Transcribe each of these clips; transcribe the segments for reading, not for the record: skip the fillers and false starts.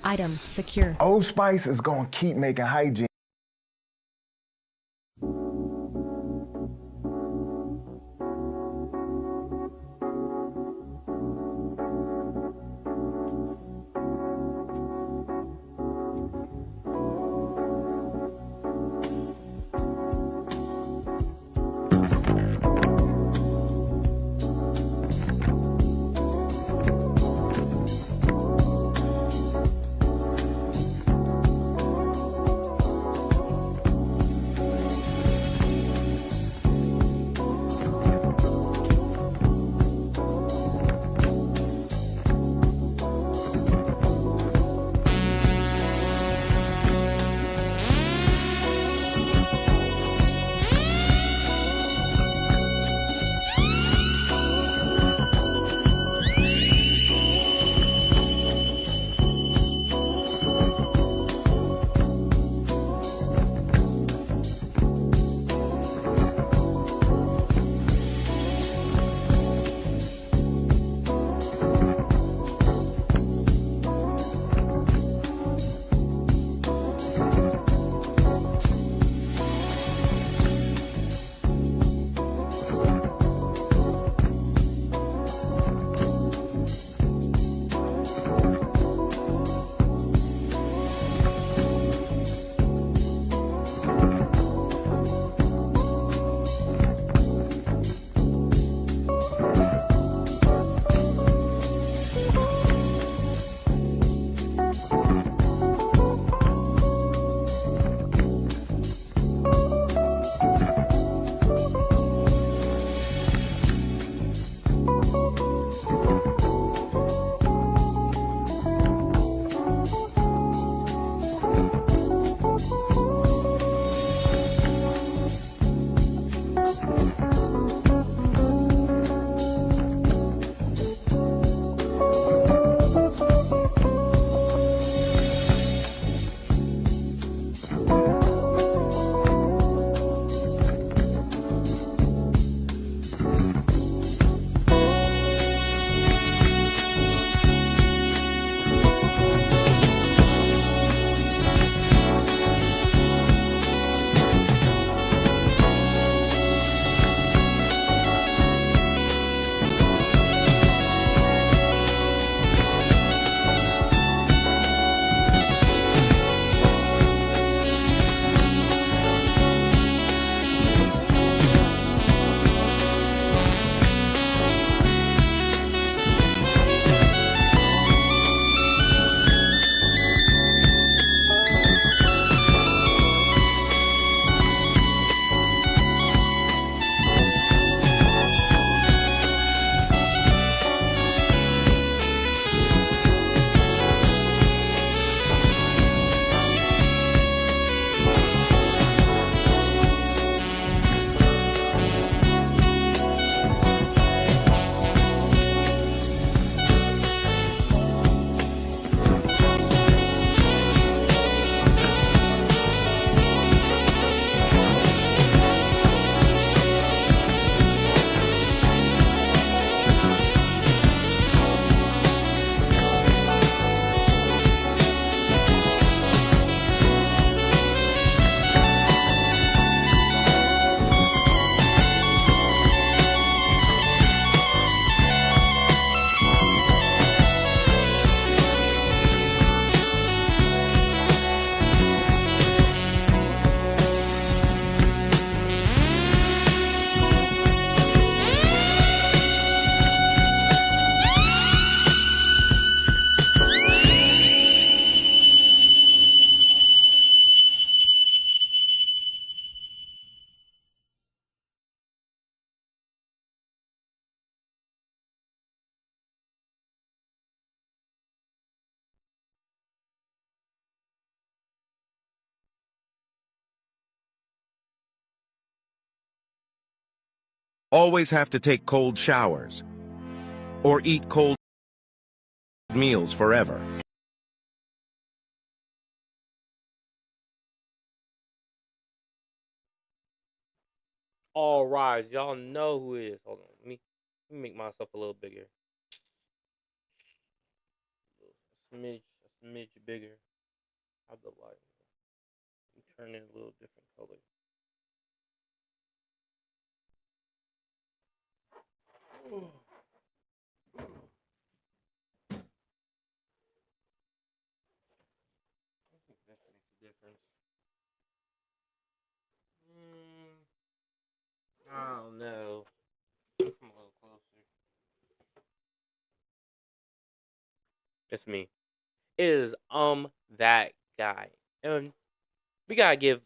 Item secure. Old Spice is gonna keep making hygiene. Always have to take cold showers or eat cold meals forever. All right, y'all know who it is. Hold on, let me make myself a little bigger. A smidge, smidge bigger. How the light? Turn it a little different color. I think this makes a difference. I don't know. Come a little closer. It's me. It is that guy, and we gotta give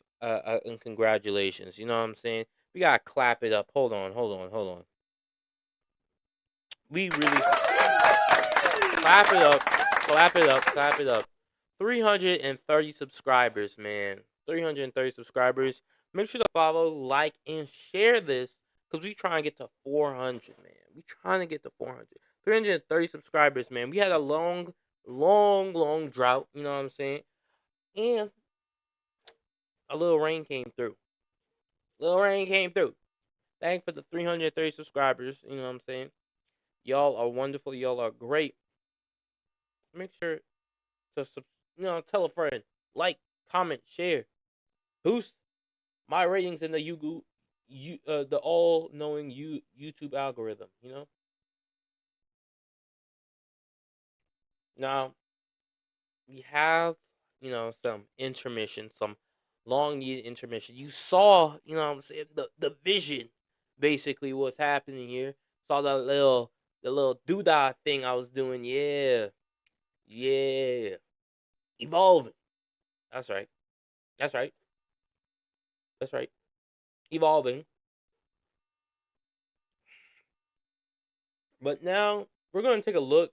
congratulations. You know what I'm saying? We gotta clap it up. Hold on. We really clap it up. 330 subscribers, man. 330 subscribers. Make sure to follow, like, and share this because we trying to get to 400, man. We trying to get to 400. 330 subscribers, man. We had a long drought. You know what I'm saying? And a little rain came through. Thanks for the 330 subscribers. You know what I'm saying? Y'all are wonderful. Y'all are great. Make sure to tell a friend, like, comment, share, boost my ratings in the the all-knowing YouTube algorithm. You know. Now we have some intermission, some long needed intermission. You saw, you know what I'm saying, the vision, basically what's happening here. Saw the little doodah thing I was doing. Yeah. Evolving. That's right. That's right. That's right. Evolving. But now we're going to take a look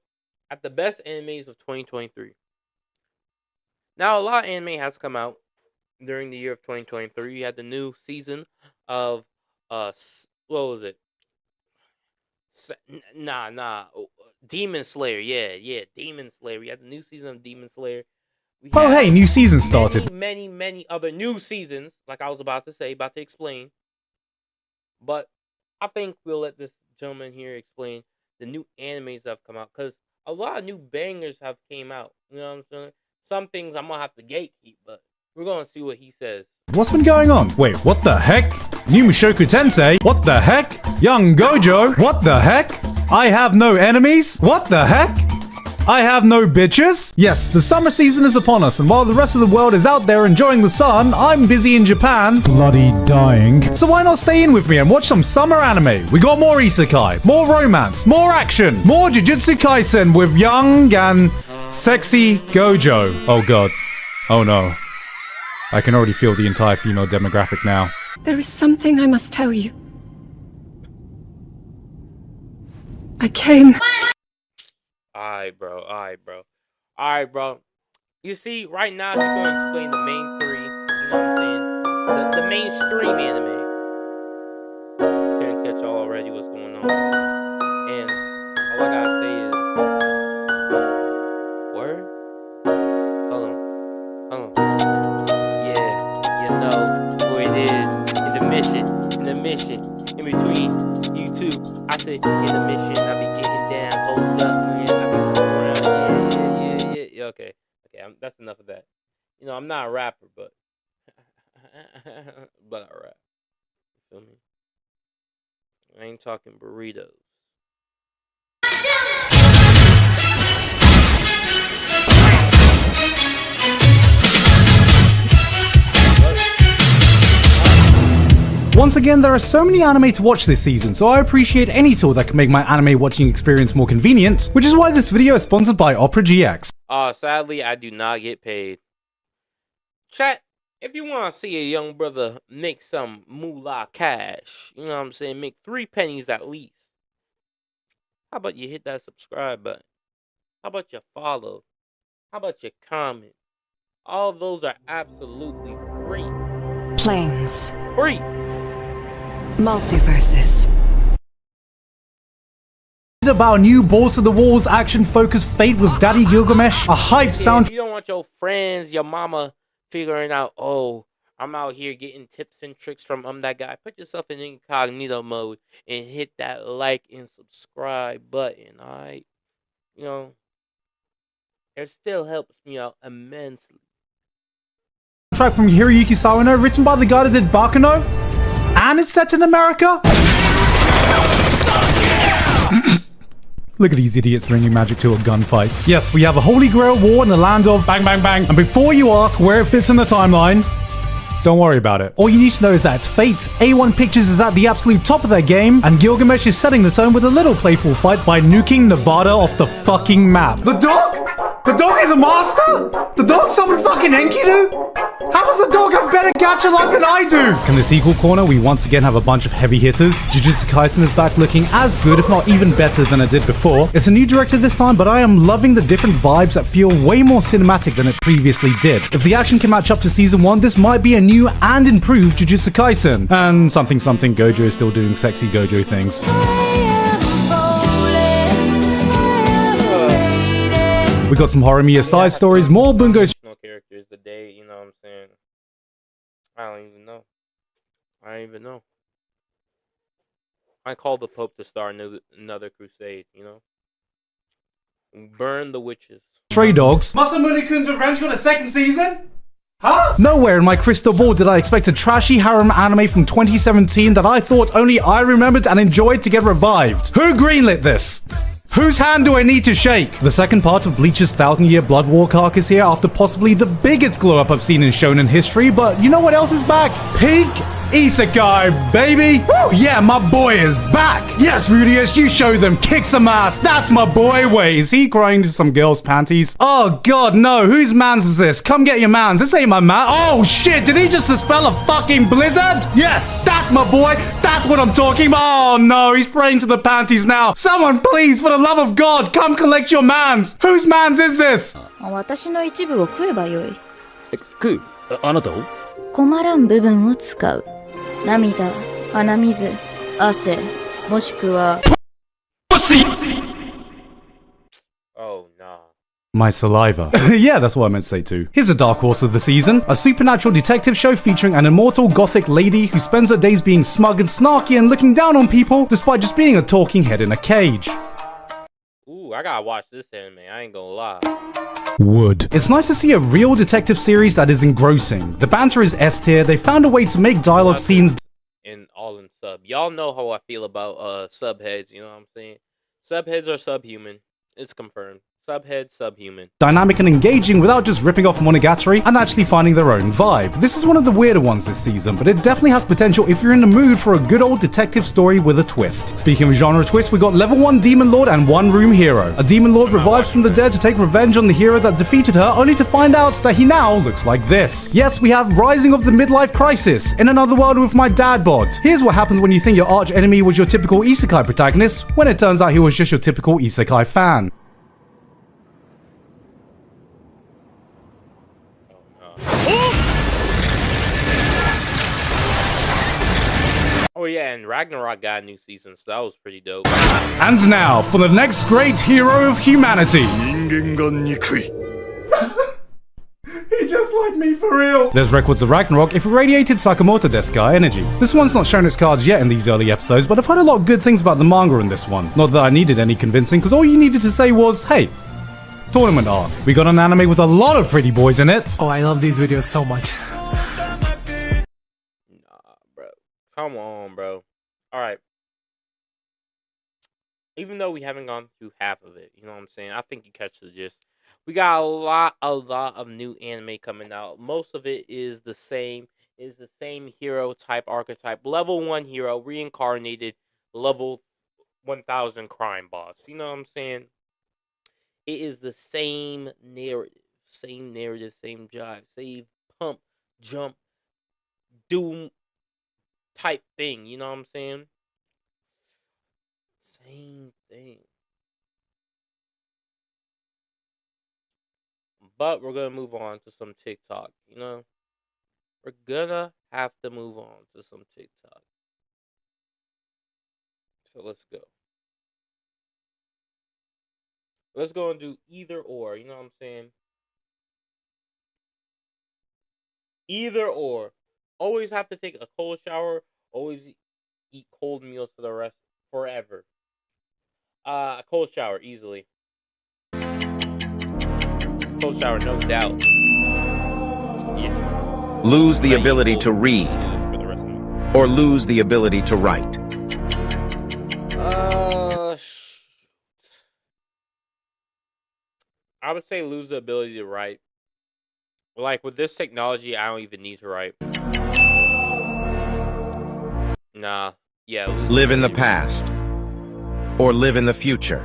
at the best animes of 2023. Now, a lot of anime has come out during the year of 2023. You had the new season of what was it? Demon Slayer. Yeah, Demon Slayer. We had the new season of Demon Slayer. Oh, hey, new season started. Many other new seasons, like I was about to explain. But I think we'll let this gentleman here explain the new animes that have come out, because a lot of new bangers have came out. You know what I'm saying? Some things I'm gonna have to gatekeep, but we're gonna see what he says. What's been going on? Wait, what the heck? New Mushoku Tensei? What the heck? Young Gojo? What the heck? I have no enemies? What the heck? I have no bitches? Yes, the summer season is upon us, and while the rest of the world is out there enjoying the sun, I'm busy in Japan, bloody dying. So why not stay in with me and watch some summer anime? We got more isekai, more romance, more action, more Jujutsu Kaisen with young and sexy Gojo. Oh god. Oh no. I can already feel the entire female demographic now. There is something I must tell you. I came... Alright, bro. You see, right now he's going to explain the main three. You know what I'm saying? The mainstream anime. Can't catch already what's going on. And all I gotta say is, word? Hold on. Yeah, you know who it is. In the mission. In between you two. I said in the mission. I be getting down, hold up, man. Yeah. Okay. That's enough of that. You know, I'm not a rapper, but I rap. You feel me? I ain't talking burritos. Once again, there are so many anime to watch this season, so I appreciate any tool that can make my anime watching experience more convenient, which is why this video is sponsored by Opera GX. Sadly, I do not get paid. Chat, if you want to see a young brother make some moolah cash, you know what I'm saying, make 3 pennies at least, how about you hit that subscribe button? How about you follow? How about you comment? All of those are absolutely free. Planes. Free. Multiverses. About new Balls to the Walls action-focused Fate with Daddy Gilgamesh, a hype soundtrack. If you don't want your friends, your mama figuring out, oh, I'm out here getting tips and tricks from that guy, put yourself in incognito mode and hit that like and subscribe button, alright? You know, It still helps me out immensely. Track from Hiroyuki Sawano, written by the guy that did Bakuno, and it's set in America. Look at these idiots bringing magic to a gunfight. Yes, we have a holy grail war in the land of bang bang bang. And before you ask where it fits in the timeline, don't worry about it. All you need to know is that it's fate. A1 Pictures is at the absolute top of their game, and Gilgamesh is setting the tone with a little playful fight by nuking Nevada off the fucking map. The dog? The dog is a master? The dog summoned fucking Enkidu? How does the dog have better gacha luck than I do? In the sequel corner, we once again have a bunch of heavy hitters. Jujutsu Kaisen is back looking as good, if not even better than it did before. It's a new director this time, but I am loving the different vibes that feel way more cinematic than it previously did. If the action can match up to season 1, this might be a new and improved Jujutsu Kaisen. And something Gojo is still doing sexy Gojo things. We got some horror Mia side stories, more Bungo No characters today, you know what I'm saying? I don't even know. I call the Pope to start another crusade, you know? Burn the witches. Stray Dogs. Masamune-kun's Revenge got a second season? Huh? Nowhere in my crystal ball did I expect a trashy harem anime from 2017 that I thought only I remembered and enjoyed to get revived. Who greenlit this? Whose hand do I need to shake? The second part of Bleach's 1000-year Blood War arc is here after possibly the biggest glow-up I've seen in shonen history, but you know what else is back? Peak Isekai, baby! Woo, yeah, my boy is back! Yes, Rudius, you show them, kick some ass, that's my boy! Wait, is he crying to some girl's panties? Oh god, no, whose mans is this? Come get your mans, this ain't my man. Oh shit, did he just dispel a fucking blizzard? Yes, that's my boy, that's what I'm talking about! Oh no, he's praying to the panties now. Someone please, for the love of God, come collect your mans! Whose mans is this? 私の一部を食えばよい。食う？あなたを？困らん部分を使う。涙、鼻水、汗、もしくは Oh, nah. My saliva. Yeah, that's what I meant to say too. Here's a dark horse of the season. A supernatural detective show featuring an immortal gothic lady who spends her days being smug and snarky and looking down on people despite just being a talking head in a cage. Ooh, I gotta watch this anime, I ain't gonna lie. Wood. It's nice to see a real detective series that is engrossing. The banter is S tier, they found a way to make dialogue scenes In sub. Y'all know how I feel about subheads, you know what I'm saying? Subheads are subhuman. It's confirmed. Subhead, subhuman. dynamic and engaging without just ripping off Monogatari and actually finding their own vibe. This is one of the weirder ones this season, but it definitely has potential if you're in the mood for a good old detective story with a twist. Speaking of genre twist, we got level 1 Demon Lord and 1 Room Hero. A Demon Lord revives from the dead to take revenge on the hero that defeated her, only to find out that he now looks like this. Yes, we have Rising of the Midlife Crisis, in another world with my dad bod. Here's what happens when you think your arch enemy was your typical isekai protagonist, when it turns out he was just your typical isekai fan. Oh yeah, and Ragnarok got a new season, so that was pretty dope. And now, for the next great hero of humanity. He just like me for real. There's records of Ragnarok if it radiated Sakamoto Desuka energy. This one's not shown its cards yet in these early episodes, but I've heard a lot of good things about the manga in this one. Not that I needed any convincing, because all you needed to say was, hey, tournament arc. We got an anime with a lot of pretty boys in it. Oh, I love these videos so much. Nah, bro. Come on, bro. Alright. Even though we haven't gone through half of it, you know what I'm saying? I think you catch the gist. We got a lot of new anime coming out. Most of it is the same. Is the same hero type archetype. Level 1 hero, reincarnated, level 1000 crime boss. You know what I'm saying? It is the same narrative, same drive, save, pump, jump, doom type thing. You know what I'm saying? Same thing. But we're gonna move on to some TikTok. You know, we're gonna have to move on to some TikTok. So let's go. Let's go and do either or. You know what I'm saying? Either or. Always have to take a cold shower. Always eat cold meals for the rest forever. Cold shower easily. cold shower, no doubt. Yeah. Lose the ability to read, For the rest of my- or lose the ability to write. I would say lose the ability to write. Like with this technology, I don't even need to write. Nah. Yeah. Live in the past, or live in the future.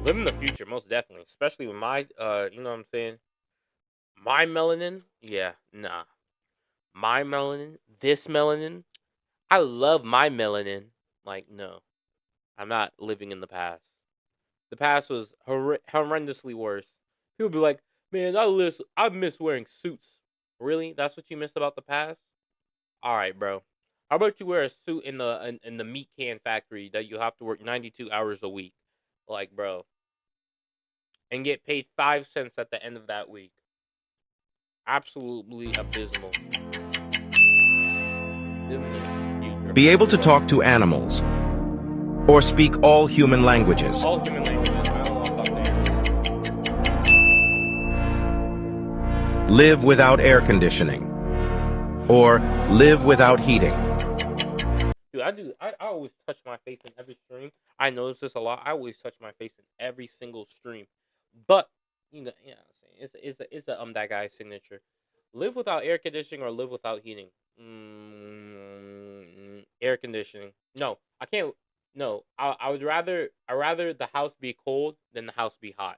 Live in the future, most definitely. Especially with my, you know what I'm saying? My melanin, yeah, nah. My melanin, this melanin. I love my melanin. Like, no. I'm not living in the past. The past was horrendously worse. People be like, man, I miss wearing suits. Really? That's what you miss about the past? All right, bro. How about you wear a suit in the meat can factory that you have to work 92 hours a week? Like, bro. And get paid 5 cents at the end of that week. Absolutely abysmal. Be able to talk to animals, or speak all human languages. All human languages. I don't want to talk to animals. Live without air conditioning, or live without heating. Dude, I always touch my face in every stream. I notice this a lot. I always touch my face in every single stream. But you know what I'm saying, it's a that guy's signature. Live without air conditioning or live without heating. Air conditioning. No, I can't. No, I would rather the house be cold than the house be hot.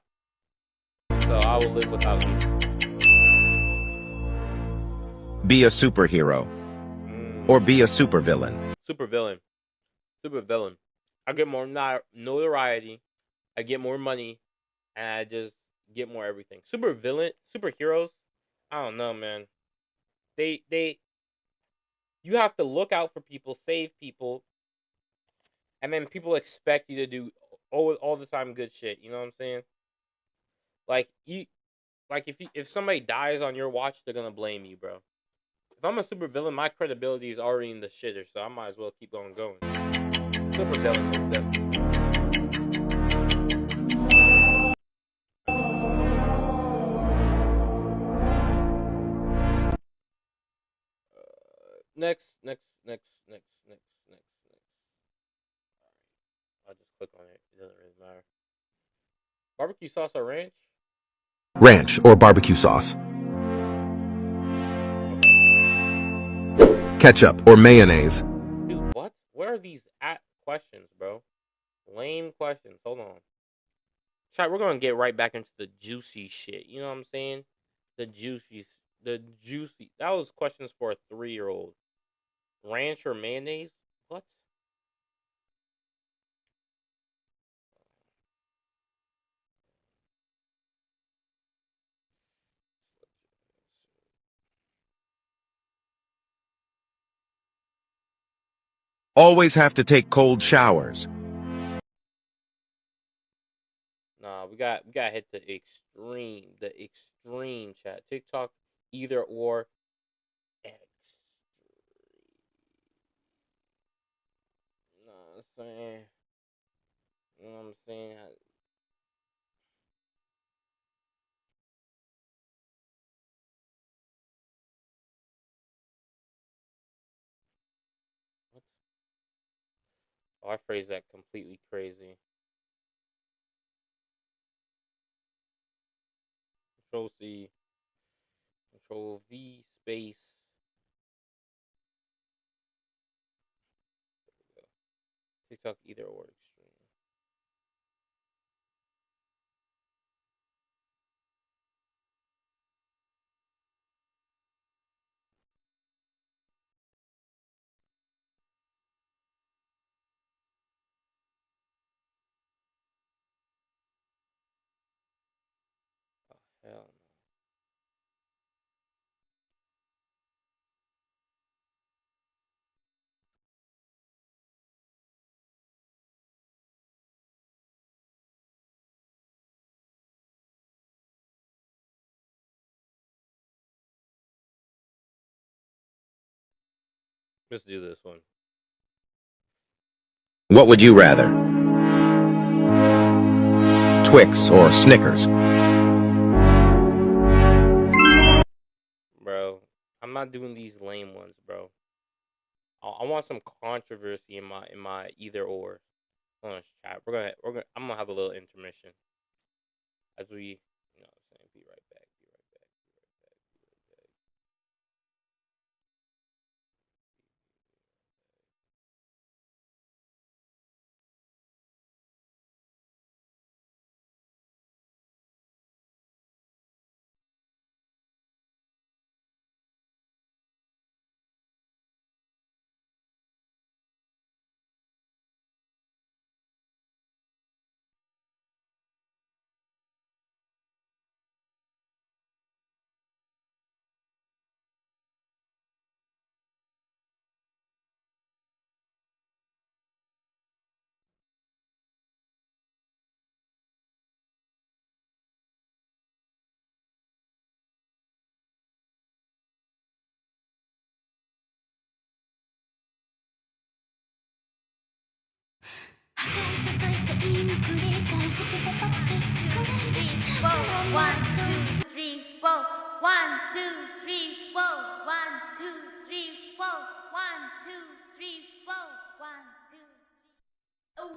So I will live without heating. Be a superhero, or be a supervillain. Supervillain. I get more notoriety. I get more money. And I just get more everything. Superheroes, I don't know, man. You have to look out for people, save people, and then people expect you to do all the time good shit. You know what I'm saying? Like if somebody dies on your watch, they're gonna blame you, bro. If I'm a supervillain, my credibility is already in the shitter, so I might as well keep on going. Supervillain, definitely. Next. Alright. I'll just click on it. It doesn't really matter. Barbecue sauce or ranch? Ranch or barbecue sauce. Ketchup or mayonnaise. Dude, what? Where are these questions, bro? Lame questions. Hold on. Chat, we're gonna get right back into the juicy shit. You know what I'm saying? The juicy. That was questions for a 3-year-old. Ranch or mayonnaise? What? Always have to take cold showers. Nah, we got to hit the extreme chat. TikTok, either or. Extreme. You know what I'm saying? What? Oh, I phrased that completely crazy. Control C, Control V, space. TikTok, either or extreme. Oh, hell no. Let's do this one. What would you rather? Twix or Snickers? not doing these lame ones, bro. I want some controversy in my either or. Hold on, chat. I'm gonna have a little intermission as we, you know what I'm saying, be right back. Be right back. Be right back. Be right back. One, two, three, four. One, two, three, four. One, two, three, four. One, two, three, four. One, two, three. One, two.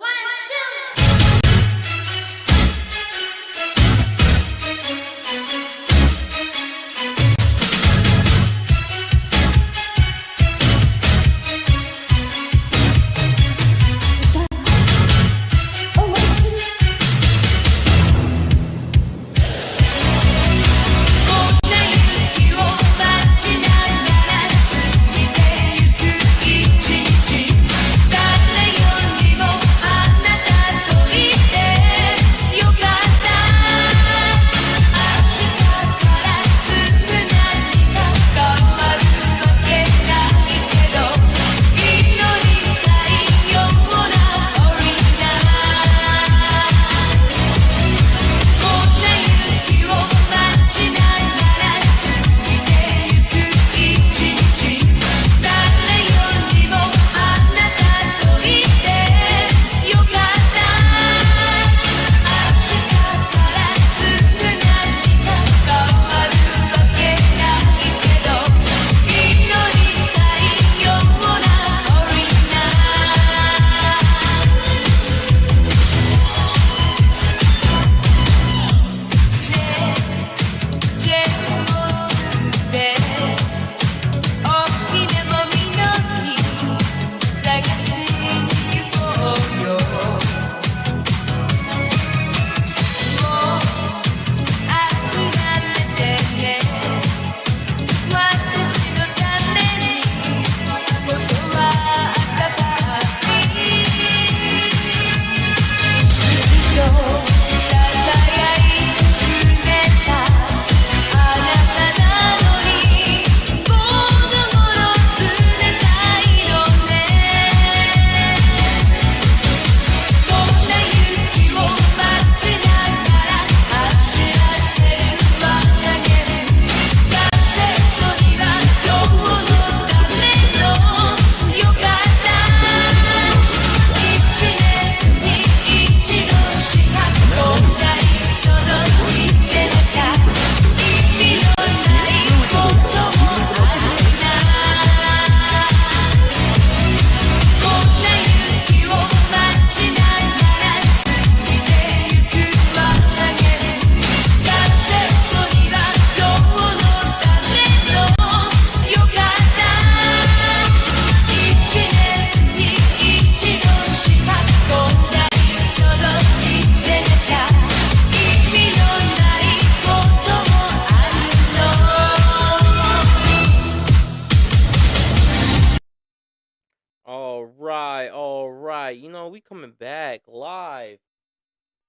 All right. You know, we coming back live.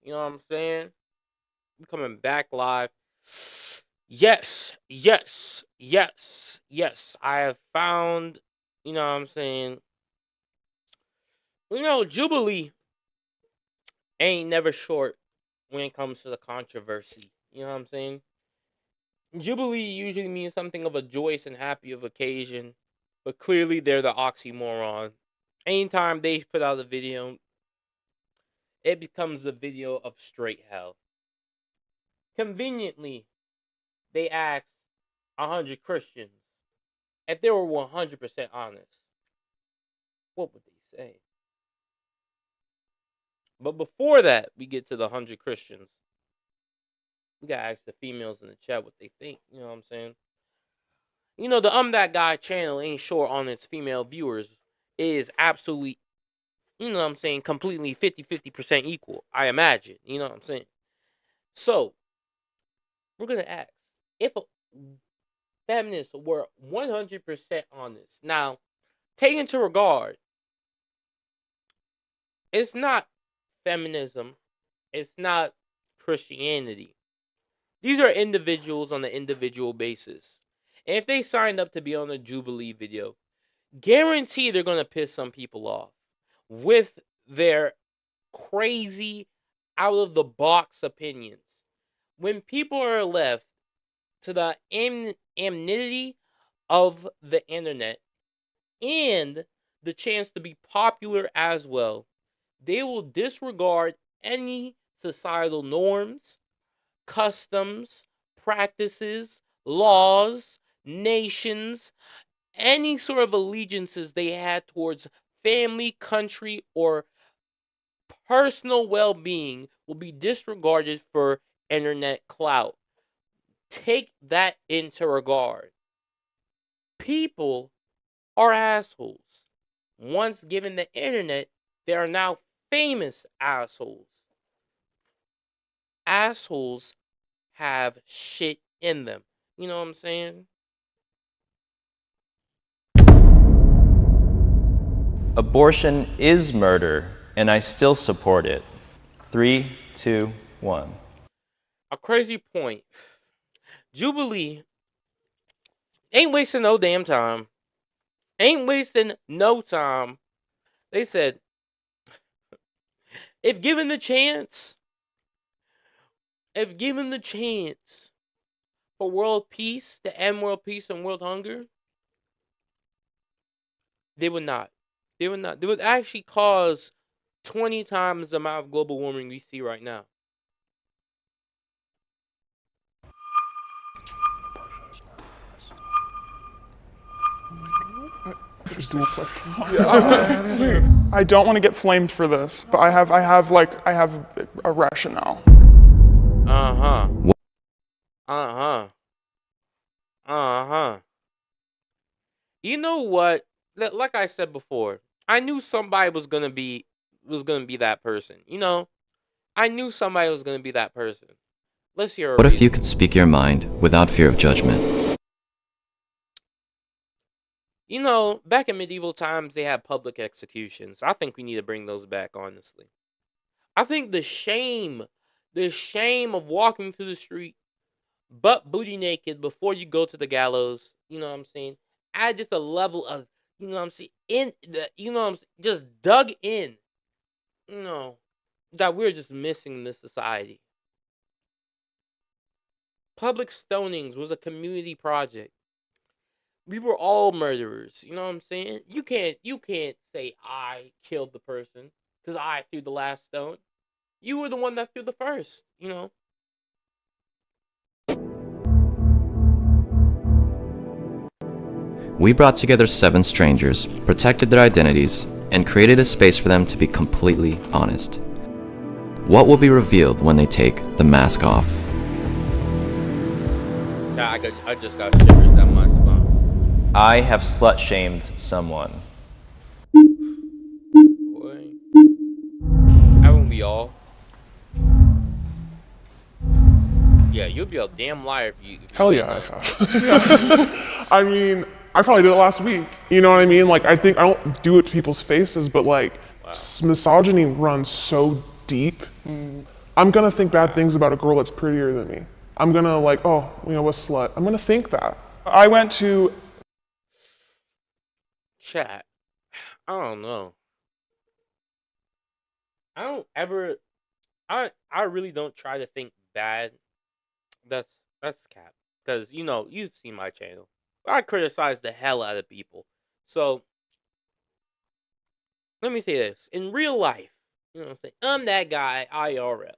You know what I'm saying? We coming back live. Yes. I have found, you know what I'm saying? You know, Jubilee ain't never short when it comes to the controversy. You know what I'm saying? Jubilee usually means something of a joyous and happy of occasion, but clearly they're the oxymoron. Anytime they put out a video, it becomes the video of straight hell. Conveniently, they asked 100 Christians if they were 100% honest, what would they say? But before that, we get to the 100 Christians. We gotta ask the females in the chat what they think. You know what I'm saying? You know, the That Guy channel ain't short on its female viewers. It is absolutely, you know what I'm saying, completely 50% equal, I imagine. You know what I'm saying? So, we're going to ask if feminists were 100% honest. Now, take into regard, it's not feminism, it's not Christianity. These are individuals on an individual basis. And if they signed up to be on a Jubilee video, guarantee they're going to piss some people off with their crazy, out of the box opinions. When people are left to the anonymity of the internet and the chance to be popular as well, they will disregard any societal norms, customs, practices, laws, nations, any sort of allegiances they had towards family, country, or personal well-being will be disregarded for internet clout. Take that into regard. People are assholes. Once given the internet, they are now famous assholes. Assholes have shit in them. You know what I'm saying? Abortion is murder, and I still support it. 3, 2, 1. A crazy point. Jubilee ain't wasting no damn time. Ain't wasting no time. They said, if given the chance for world peace, to end world peace and world hunger, they would not. They would not. They would actually cause 20 times the amount of global warming we see right now. I don't want to get flamed for this, but I have a rationale. You know what? Like I said before, I knew somebody was gonna be that person. You know, I knew somebody was gonna be that person. Let's hear. What if you could speak your mind without fear of judgment? You know, back in medieval times, they had public executions. I think we need to bring those back, honestly. I think the shame of walking through the street butt booty naked before you go to the gallows, you know what I'm saying? Add just a level of, you know what I'm saying, just dug in, you know, that we're just missing in this society. Public stonings was a community project. We were all murderers, you know what I'm saying? You can't say I killed the person because I threw the last stone. You were the one that threw the first, you know? We brought together 7 strangers, protected their identities, and created a space for them to be completely honest. What will be revealed when they take the mask off? I just got shivers down my spine. I have slut-shamed someone. Boy. Haven't we all? Yeah, you'll be a damn liar if you Hell yeah, I have. I mean, I probably did it last week. You know what I mean? Like, I don't do it to people's faces, but like, misogyny runs so deep. I'm gonna think bad things about a girl that's prettier than me. I'm gonna like, oh, you know, a slut. I'm gonna think that. I went to chat. I don't know. I really don't try to think bad. That's cap. Because, you know, you've seen my channel. I criticize the hell out of people. So, let me say this. In real life, you know what I'm saying? I'm that guy, IRL.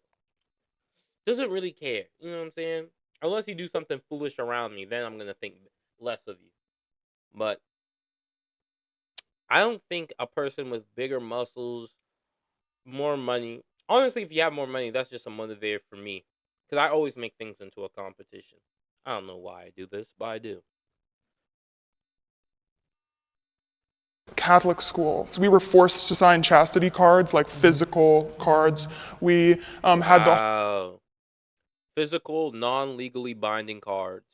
Doesn't really care. You know what I'm saying? Unless you do something foolish around me, then I'm going to think less of you. But I don't think a person with bigger muscles, more money. Honestly, if you have more money, that's just a motivator for me. Because I always make things into a competition. I don't know why I do this, but I do. Catholic school. So we were forced to sign chastity cards, like physical cards. We had the Wow. Physical, non-legally binding cards.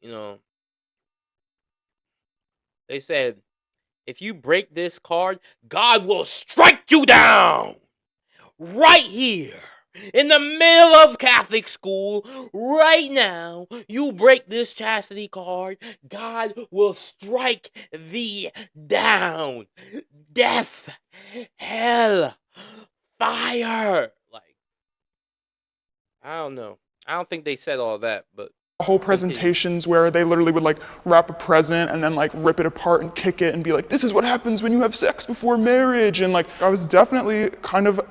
You know, they said, if you break this card, God will strike you down. Right here. In the middle of Catholic school, right now, you break this chastity card, God will strike thee down. Death, hell, fire. Like, I don't know. I don't think they said all that, but whole presentations where they literally would like wrap a present and then like rip it apart and kick it and be like, this is what happens when you have sex before marriage. And like, I was definitely kind of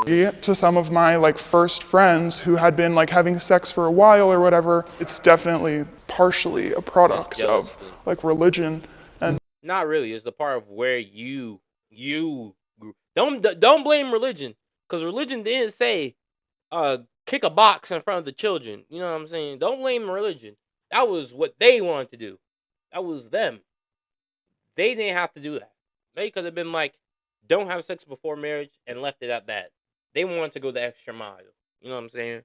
to some of my like first friends who had been like having sex for a while or whatever. It's definitely partially a product of like religion. And not really. It's the part of where you grew. Don't blame religion, because religion didn't say kick a box in front of the children. You know what I'm saying? Don't blame religion. That was what they wanted to do. That was them. They didn't have to do that. They could have been like, don't have sex before marriage and left it at that. They wanted to go the extra mile. You know what I'm saying?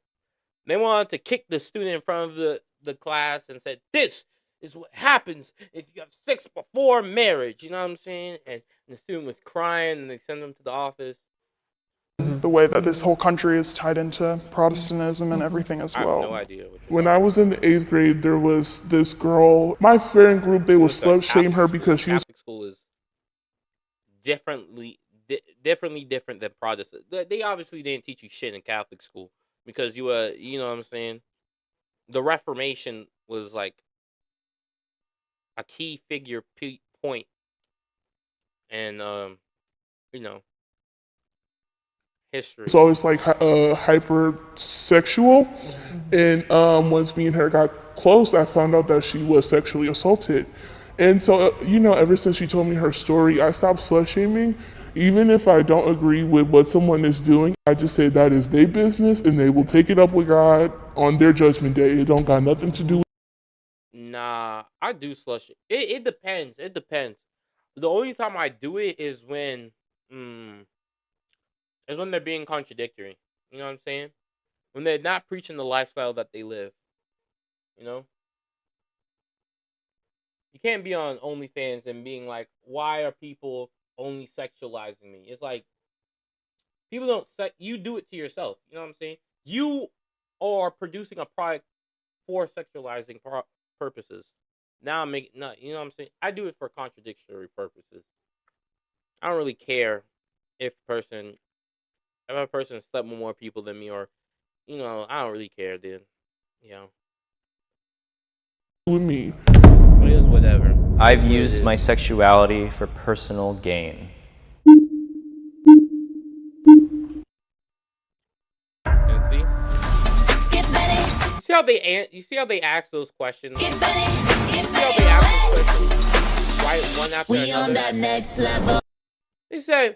They wanted to kick the student in front of the class and said, this is what happens if you have sex before marriage. You know what I'm saying? And the student was crying and they sent them to the office. The way that this whole country is tied into Protestantism and everything as well. I have no idea. When I was in the 8th grade, there was this girl, my friend group, they would slut shame her because she was. Catholic school is different than Protestant. They obviously didn't teach you shit in Catholic school because you know what I'm saying? The Reformation was like a key figure point, and you know, history. It's always like hypersexual, and once me and her got close, I found out that she was sexually assaulted. And so, you know, ever since she told me her story, I stopped slut shaming. Even if I don't agree with what someone is doing, I just say that is their business and they will take it up with God on their judgment day. It don't got nothing to do with. Nah, I do slut shame. It depends. It depends. The only time I do it is when they're being contradictory. You know what I'm saying? When they're not preaching the lifestyle that they live. You know? You can't be on OnlyFans and being like, why are people only sexualizing me? It's like, people don't you do it to yourself. You know what I'm saying? You are producing a product for sexualizing purposes. Now I'm making, no, you know what I'm saying? I do it for contradictory purposes. I don't really care if a person slept with more people than me, or, you know, I don't really care, dude. You know. With me. It is whatever. I've used my sexuality for personal gain. And see? You see how they ask those questions? You see how they ask those questions right one after another? On that next level. They say,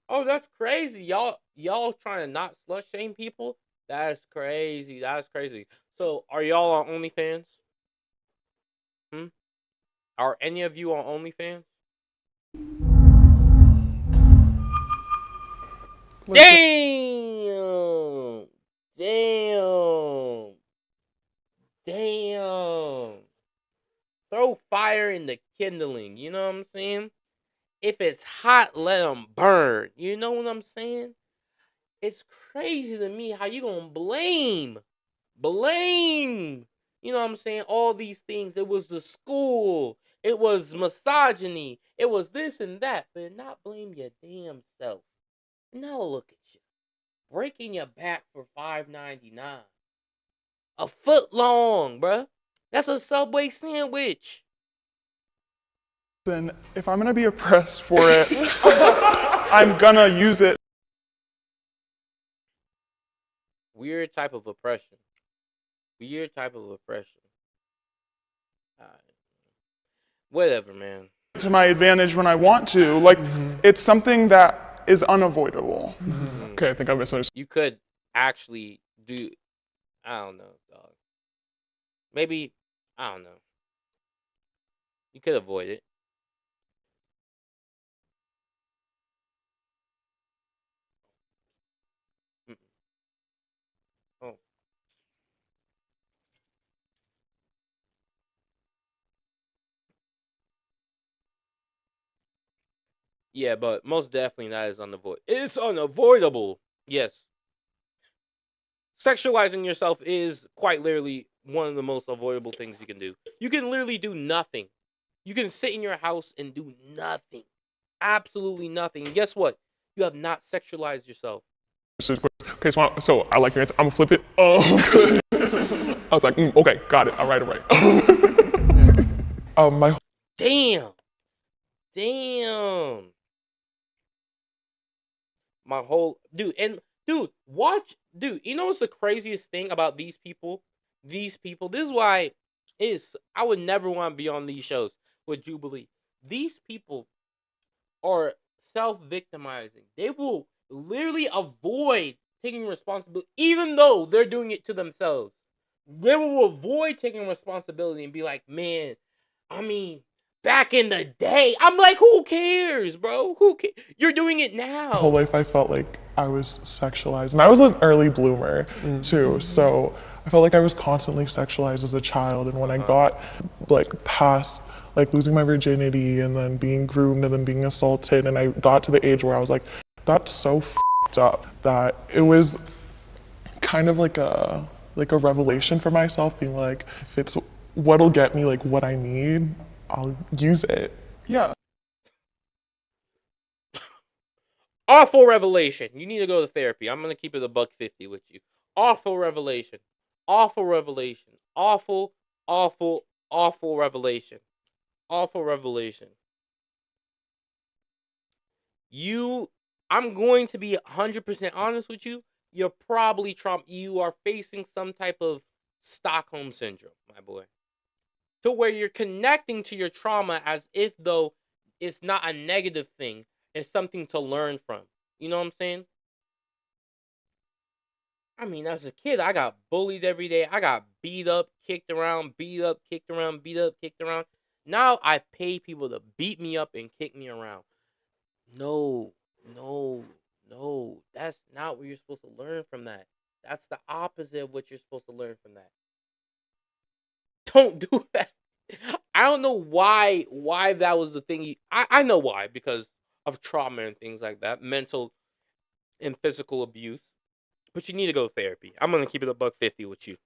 oh, that's crazy. Y'all trying to not slut shame people? That's crazy. That's crazy. So, are y'all on OnlyFans? Are any of you on OnlyFans? Damn! Damn! Damn! Throw fire in the kindling. You know what I'm saying? If it's hot, let them burn. You know what I'm saying? It's crazy to me how you gonna blame. You know what I'm saying? All these things. It was the school. It was misogyny. It was this and that. But not blame your damn self. Now look at you. Breaking your back for $5.99. A foot long, bruh. That's a Subway sandwich. Then if I'm gonna be oppressed for it, I'm gonna use it. Weird type of oppression. Weird type of oppression. Whatever, man. To my advantage when I want to. Like, it's something that is unavoidable. Okay, I think I misunderstood. You could actually do, I don't know, dog. Maybe, I don't know. You could avoid it. Oh. Yeah, but most definitely that is unavoidable. It's unavoidable. Yes. Sexualizing yourself is quite literally one of the most avoidable things you can do. You can literally do nothing. You can sit in your house and do nothing. Absolutely nothing. And guess what? You have not sexualized yourself. Okay, so I like your answer. I'm gonna flip it. Oh, I was like, okay, got it. All right. My Damn. My whole dude, watch, dude. You know what's the craziest thing about these people? This is why I would never want to be on these shows with Jubilee. These people are self-victimizing. They will literally avoid taking responsibility, even though they're doing it to themselves. They will avoid taking responsibility and be like, man, I mean, back in the day. I'm like, who cares, bro? Who cares? You're doing it now. My whole life I felt like I was sexualized. And I was an early bloomer too. So I felt like I was constantly sexualized as a child. And when I got like past like losing my virginity and then being groomed and then being assaulted, and I got to the age where I was like, that's so f***ed up, that it was kind of like a revelation for myself, being like, if it's what'll get me like what I need, I'll use it. Yeah. Awful revelation. You need to go to therapy. I'm going to keep it $150 with you. Awful revelation. Awful revelation. Awful revelation. Awful revelation. I'm going to be 100% honest with you. You're probably you are facing some type of Stockholm syndrome, my boy. To where you're connecting to your trauma as if though it's not a negative thing. It's something to learn from. You know what I'm saying? I mean, as a kid, I got bullied every day. I got beat up, kicked around, beat up, kicked around, beat up, kicked around. Now I pay people to beat me up and kick me around. No. That's not what you're supposed to learn from that. That's the opposite of what you're supposed to learn from that. Don't do that. I don't know why that was the thing. I know why, because of trauma and things like that, mental and physical abuse. But you need to go to therapy. I'm gonna keep it $150 with you.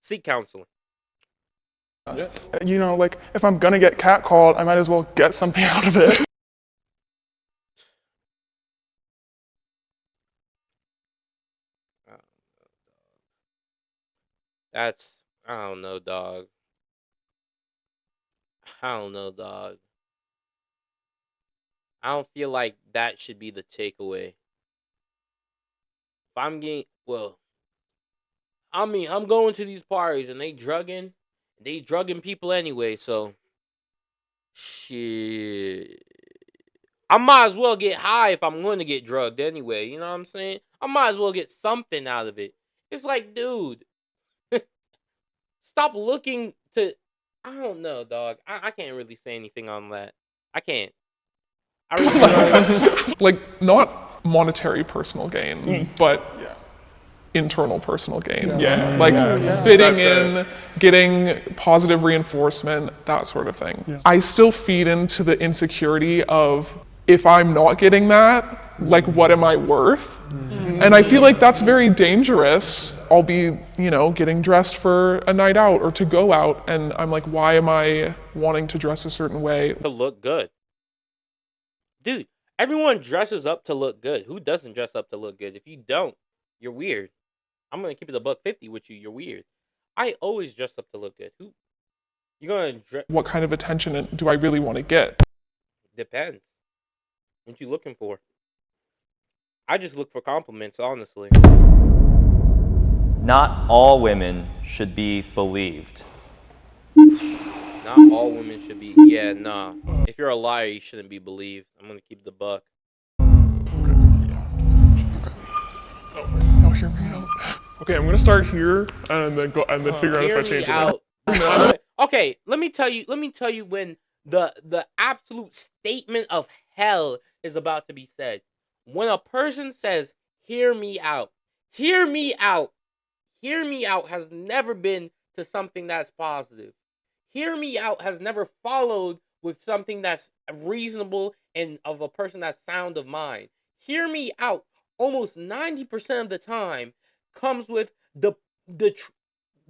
Seek counseling. You know, like if I'm gonna get catcalled, I might as well get something out of it. I don't know, dog. I don't feel like that should be the takeaway. If I'm going to these parties and they drugging people anyway, so shit. I might as well get high if I'm going to get drugged anyway, you know what I'm saying? I might as well get something out of it. It's like, dude, stop looking to, I don't know, dog. I can't really say anything on that. I can't. I really like, not monetary personal gain, but internal personal gain. Fitting in, getting positive reinforcement, that sort of thing. I still feed into the insecurity of, if I'm not getting that, like, what am I worth? And I feel like that's very dangerous. I'll be, getting dressed for a night out or to go out, and I'm like, why am I wanting to dress a certain way? To look good. Dude, everyone dresses up to look good. Who doesn't dress up to look good? If you don't, you're weird. I'm gonna keep it $150 with you. You're weird. I always dress up to look good. You're gonna dress? What kind of attention do I really want to get? Depends. What you looking for? I just look for compliments, honestly. Not all women should be believed. Not all women should be. Yeah, nah. If you're a liar, you shouldn't be believed. I'm gonna keep the buck. Oh, hear me out. Okay, I'm gonna start here and then go and then figure out if Hear I me change out. it. Okay, let me tell you when the absolute statement of hell is about to be said. When a person says, "Hear me out," "Hear me out," "Hear me out" has never been to something that's positive. "Hear me out" has never followed with something that's reasonable and of a person that's sound of mind. "Hear me out" almost 90% of the time comes with the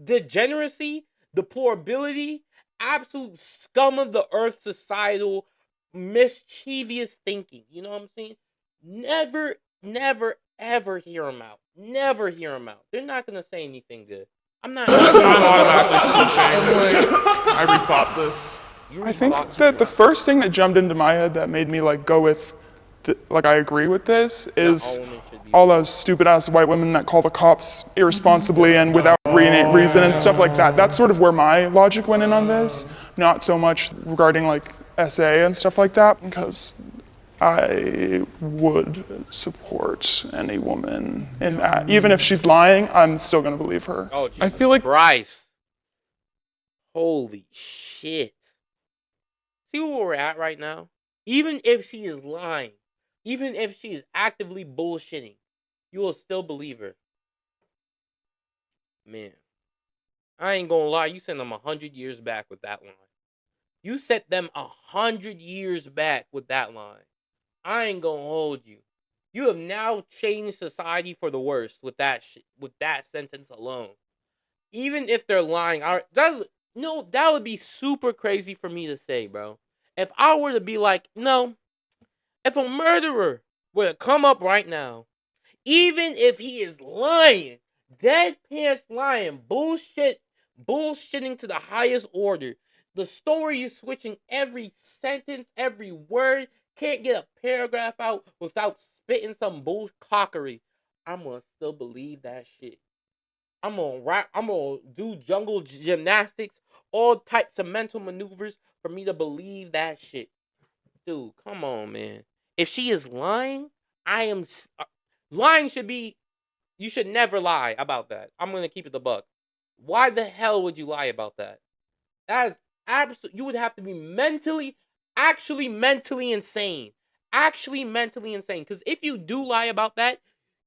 degeneracy, deplorability, absolute scum of the earth societal mischievous thinking. You know what I'm saying? Never, never, ever hear them out. Never hear them out. They're not gonna say anything good. I'm not. I'm automatically switching. I rethought this. You I think rethought that the first thing that jumped into my head that made me like go with, like I agree with this is all those stupid ass white women that call the cops irresponsibly and without reason and stuff like that. That's sort of where my logic went in on this, not so much regarding like SA and stuff like that, because I would support any woman in that. Even if she's lying, I'm still gonna believe her. Oh, Jesus I feel like Christ. Holy shit. See where we're at right now? Even if she is lying, even if she is actively bullshitting, you will still believe her. Man, I ain't gonna lie, you sent them 100 years back with that line. You set them 100 years back with that line. I ain't gonna hold you. You have now changed society for the worst with that with that sentence alone. Even if they're lying, that would be super crazy for me to say, bro. If I were to be like, no, if a murderer were to come up right now, even if he is lying, dead pants lying, bullshitting to the highest order, the story is switching every sentence, every word, can't get a paragraph out without spitting some bull cockery, I'm gonna still believe that shit. I'm gonna rap, I'm gonna do jungle gymnastics, all types of mental maneuvers for me to believe that shit. Dude, come on, man. If she is lying, lying should be, you should never lie about that. I'm gonna keep it the buck. Why the hell would you lie about that? That is absolute. You would have to be actually mentally insane. Actually mentally insane. Because if you do lie about that,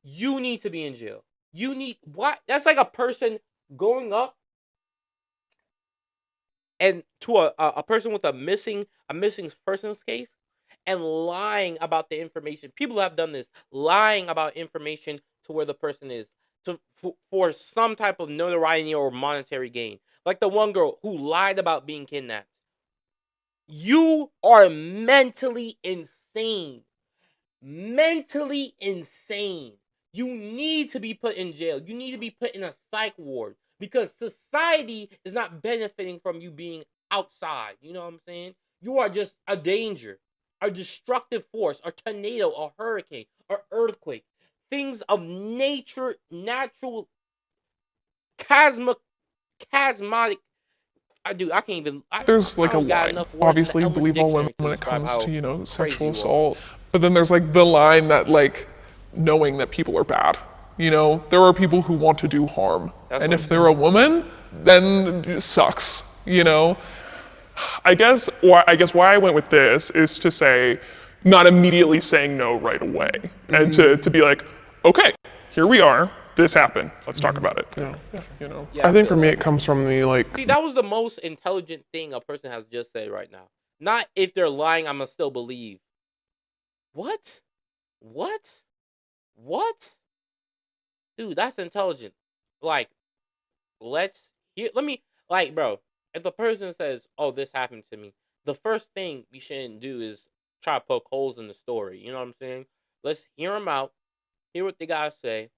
you need to be in jail. You need what? That's like a person going up and to a person with a missing persons case and lying about the information. People have done this, lying about information to where the person is for some type of notoriety or monetary gain. Like the one girl who lied about being kidnapped. You are mentally insane. Mentally insane. You need to be put in jail. You need to be put in a psych ward because society is not benefiting from you being outside. You know what I'm saying? You are just a danger, a destructive force, a tornado, a hurricane, an earthquake. Things of nature, natural, chasmatic. I can't even. There's like a line. Obviously, you believe all women when it comes to, you know, sexual assault. But then there's like the line that like knowing that people are bad. You know, there are people who want to do harm. And if they're a woman, then it sucks, you know? I guess why I went with this is to say, not immediately saying no right away. And to be like, okay, here we are. This happened. Let's talk about it. You know. I think for me it comes from the like. See, that was the most intelligent thing a person has just said right now. Not if they're lying, I'ma still believe. What? Dude, that's intelligent. Like, let me, like, bro, if the person says, oh, this happened to me, the first thing we shouldn't do is try to poke holes in the story. You know what I'm saying? Let's hear them out, hear what they gotta say,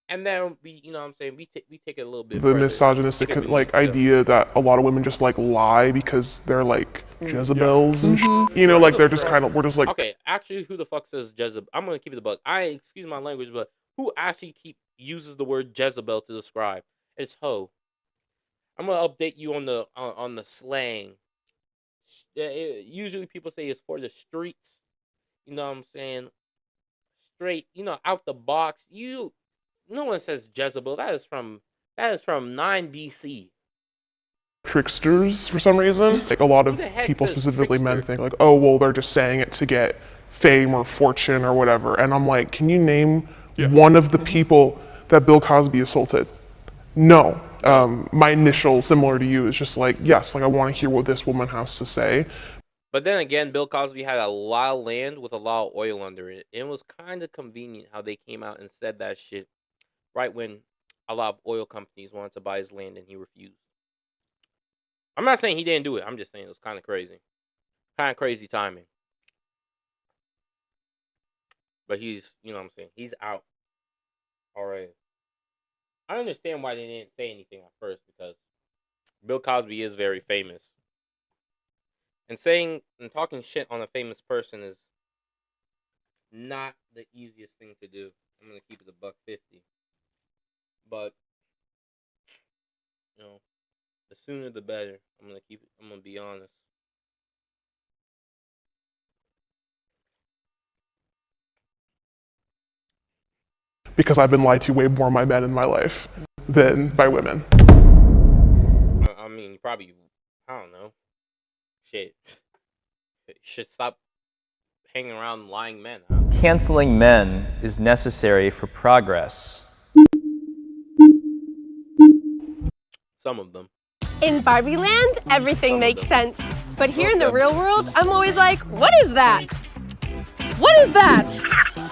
and then we, you know what I'm saying, we take it a little bit The further. misogynistic like idea that a lot of women just like lie because they're like Jezebels and shit. You know, like they're just kind of, we're just like. Okay, actually, who the fuck says Jezebel? I'm gonna keep it a buck. Excuse my language, but who actually uses the word Jezebel to describe? It's hoe. I'm gonna update you on the slang. Usually people say it's for the streets. You know what I'm saying? Straight, out the box. No one says Jezebel. That is from 9 BC. Tricksters for some reason. Like a lot of Who the heck people, says specifically men, trickster? think like, oh, well, they're just saying it to get fame or fortune or whatever. And I'm like, can you name one of the people that Bill Cosby assaulted? No. My initial, similar to you, is just like, yes, like I want to hear what this woman has to say. But then again, Bill Cosby had a lot of land with a lot of oil under it. It was kind of convenient how they came out and said that shit right when a lot of oil companies wanted to buy his land and he refused. I'm not saying he didn't do it. I'm just saying it was kind of crazy. Kind of crazy timing. But he's, you know what I'm saying? He's out already. I understand why they didn't say anything at first because Bill Cosby is very famous. And saying and talking shit on a famous person is not the easiest thing to do. I'm going to keep it $1.50. But, the sooner the better. I'm going to be honest. Because I've been lied to way more by men in my life than by women. I mean, probably, I don't know. Shit. You should stop hanging around lying men. Canceling men is necessary for progress. Some of them. In Barbie Land, everything makes sense. But here in the real world, I'm always like, what is that? What is that?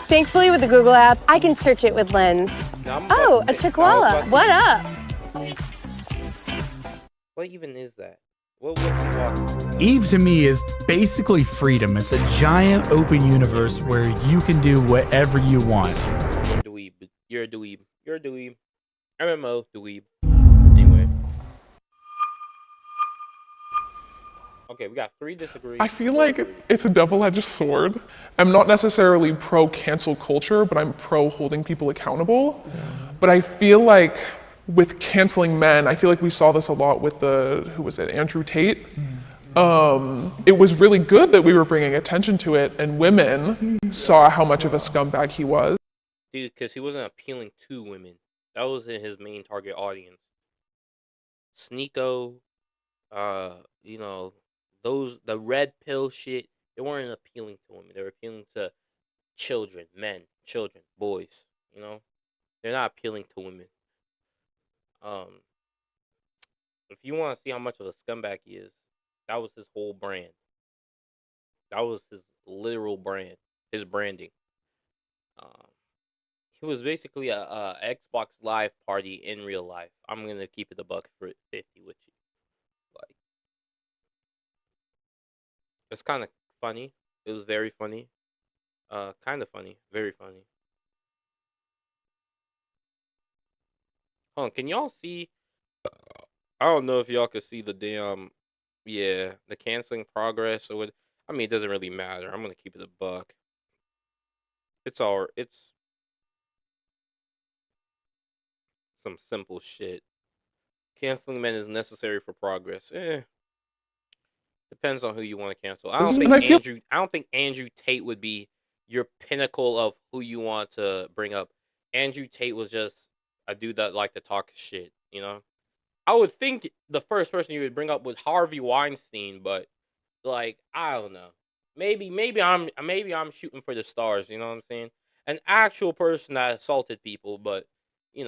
Thankfully, with the Google app, I can search it with Lens. Oh, a chihuahua. What up? What even is that? What? Eve to me is basically freedom. It's a giant open universe where you can do whatever you want. You're a dweeb. You're a dweeb. MMO dweeb. Anyway. Okay, we got 3 disagrees. I feel like it's a double-edged sword. I'm not necessarily pro cancel culture, but I'm pro holding people accountable. But I feel like with canceling men, I feel like we saw this a lot with Andrew Tate. It was really good that we were bringing attention to it, and women saw how much of a scumbag he was. Dude, because he wasn't appealing to women. That wasn't his main target audience. Sneeko, the red pill shit, they weren't appealing to women. They were appealing to children, men, children, boys, They're not appealing to women. If you want to see how much of a scumbag he is, that was his whole brand. That was his literal brand, his branding. He was basically a Xbox Live party in real life. I'm gonna keep it $1.50 with you. Like, it's kind of funny. It was very funny. Kind of funny. Very funny. Hold on, can y'all see? I don't know if y'all can see the damn, the canceling progress or what. I mean, it doesn't really matter. I'm gonna keep it $1. It's some simple shit. Canceling men is necessary for progress. Depends on who you want to cancel. I don't think Andrew Tate would be your pinnacle of who you want to bring up. Andrew Tate was just a dude that liked to talk shit, I would think the first person you would bring up was Harvey Weinstein, but like, I don't know. Maybe I'm shooting for the stars, you know what I'm saying? An actual person that assaulted people, but you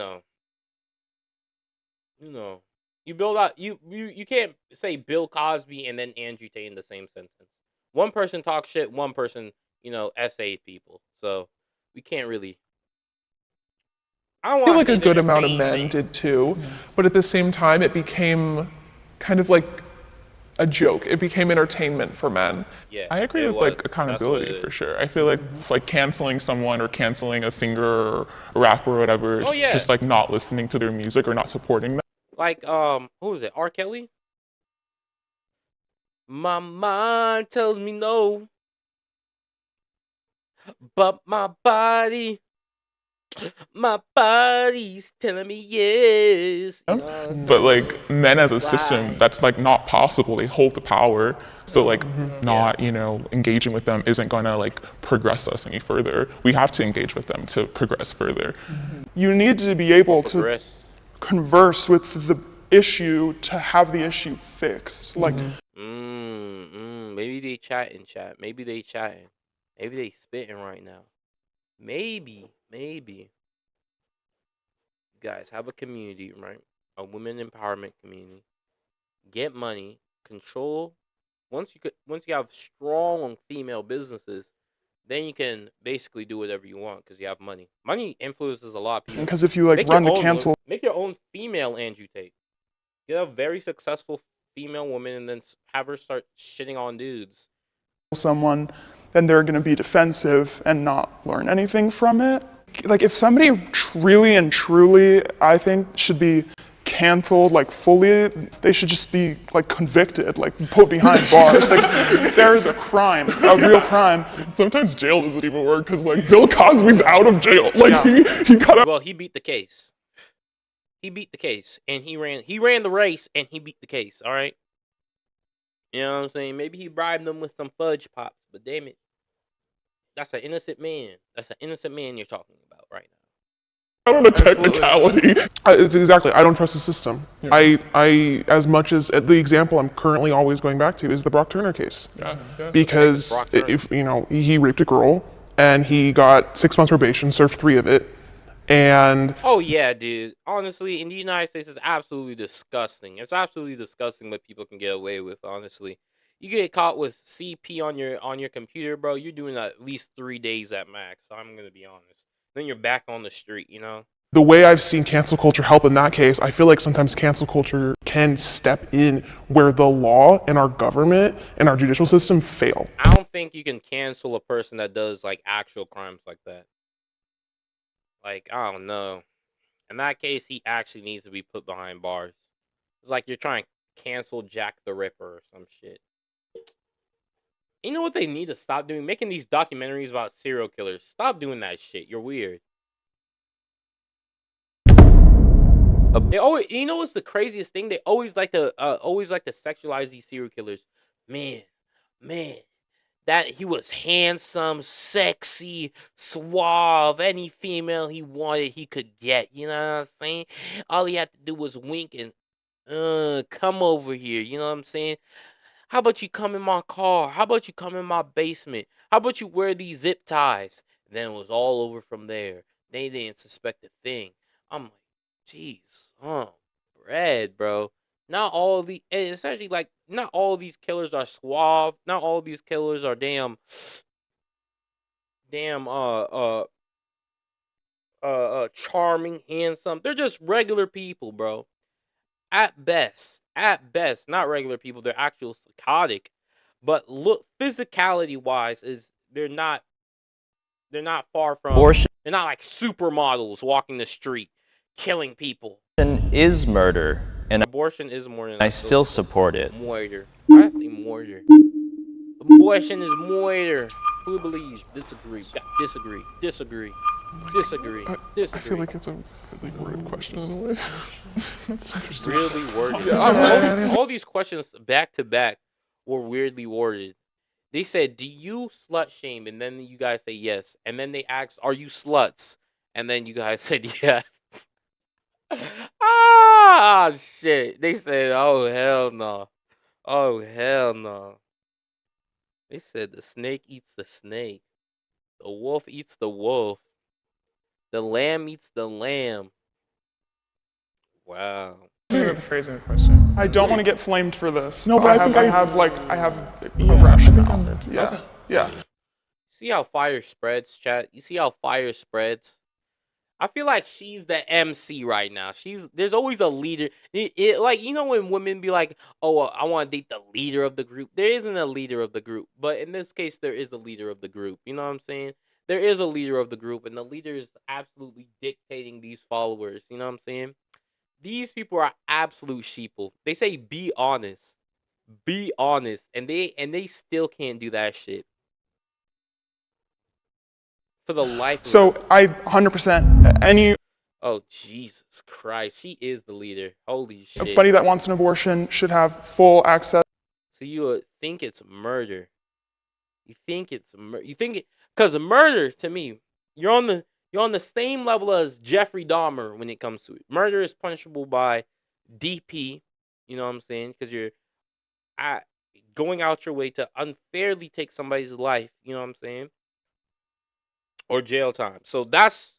build out you can't say Bill Cosby and then Andrew Tate in the same sentence. One person talks shit, one person, essayed people. So we can't really. I feel like a good amount of men did too, but at the same time, it became kind of like a joke. It became entertainment for men. Yeah, I agree with like accountability for sure. I feel like canceling someone or canceling a singer or a rapper or whatever, just like not listening to their music or not supporting them. Like who was it? R. Kelly? My mind tells me no, but my body My body's telling me yes. You know what I'm But saying? like men as a system, that's like not possible. They hold the power. So like not, you know, engaging with them isn't gonna like progress us any further. We have to engage with them to progress further. You need to be able to converse with the issue to have the issue fixed. Like, Maybe they chatting, chat. Maybe they chatting. Maybe they spitting right now. Maybe. You guys have a community, right? A women empowerment community. Get money, control. Once you have strong female businesses, then you can basically do whatever you want because you have money. Money influences a lot of people. because if you like run to cancel Make your own female Andrew Tate. Get a very successful female woman and then have her start shitting on dudes. someone, then they're going to be defensive and not learn anything from it. Like if somebody really and truly, I think, should be canceled like fully, they should just be like convicted, like put behind bars. Like there is a crime, a real crime. Sometimes jail doesn't even work because like Bill Cosby's out of jail. Like he got out. Well, he beat the case. He beat the case, and he ran the race, and he beat the case. All right. You know what I'm saying? Maybe he bribed them with some fudge pops, but damn it, that's an innocent man. That's an innocent man you're talking about right now. Out on a technicality. It's exactly. I don't trust the system. I as much as the example I'm currently always going back to is the Brock Turner case. Because if you know he raped a girl and he got 6 months probation, served 3 of it, and Oh yeah, dude. Honestly, in the United States, it's absolutely disgusting. It's absolutely disgusting what people can get away with. Honestly, you get caught with CP on your computer, bro. You're doing at least 3 days at max. I'm gonna be honest. Then you're back on the street, you know. the way I've seen cancel culture help in that case, I feel like sometimes cancel culture can step in where the law and our government and our judicial system fail. I don't think you can cancel a person that does like actual crimes like that. Like, I don't know. In that case, he actually needs to be put behind bars. It's like you're trying to cancel Jack the Ripper or some shit. You know what they need to stop doing? Making these documentaries about serial killers. Stop doing that shit. You're weird. They always, you know what's the craziest thing? They always like to sexualize these serial killers. Man, that he was handsome, sexy, suave. Any female he wanted, he could get. You know what I'm saying? All he had to do was wink and come over here. You know what I'm saying? How about you come in my car? How about you come in my basement? How about you wear these zip ties? Then it was all over from there. They didn't suspect a thing. I'm like, jeez, bread, bro. Not all of the, and especially like, not all of these killers are suave. Not all of these killers are damn, charming, handsome. They're just regular people, bro. At best, not regular people. They're actual psychotic. But look, physicality wise, they're not far from Abortion They're not like supermodels walking the street, killing people. is murder, and Abortion is more than I still support it. murder. I say murder. Abortion is murder. Who believes? Disagree. Disagree. I feel like it's a really rude question in a way. It's interesting. Really worded. Yeah, all these questions back to back were weirdly worded. They said, "Do you slut shame?" And then you guys say yes. And then they asked, "Are you sluts?" And then you guys said yes. Ah, shit. They said, "Oh hell no. Oh hell no." They said the snake eats the snake. The wolf eats the wolf. The lamb eats the lamb. Wow. The phrasing of the question. I don't want to get flamed for this. No, but I have a rationale. Yeah. Yeah. See how fire spreads, chat? You see how fire spreads? I feel like she's the MC right now. There's always a leader. Like, you know when women be like, "Oh, I want to date the leader of the group." There isn't a leader of the group, but in this case, there is a leader of the group. You know what I'm saying? There is a leader of the group, and the leader is absolutely dictating these followers. You know what I'm saying? These people are absolute sheeple. They say be honest, and they still can't do that shit. For the life of So I 100% anybody Oh, Jesus Christ. She is the leader. Holy shit. that wants an abortion should have full access. So you think it's murder. You think it's you think it because murder to me, you're on the same level as Jeffrey Dahmer when it comes to it. Murder is punishable by DP, you know what I'm saying? Because you're going out your way to unfairly take somebody's life, you know what I'm saying? Or jail time. So that's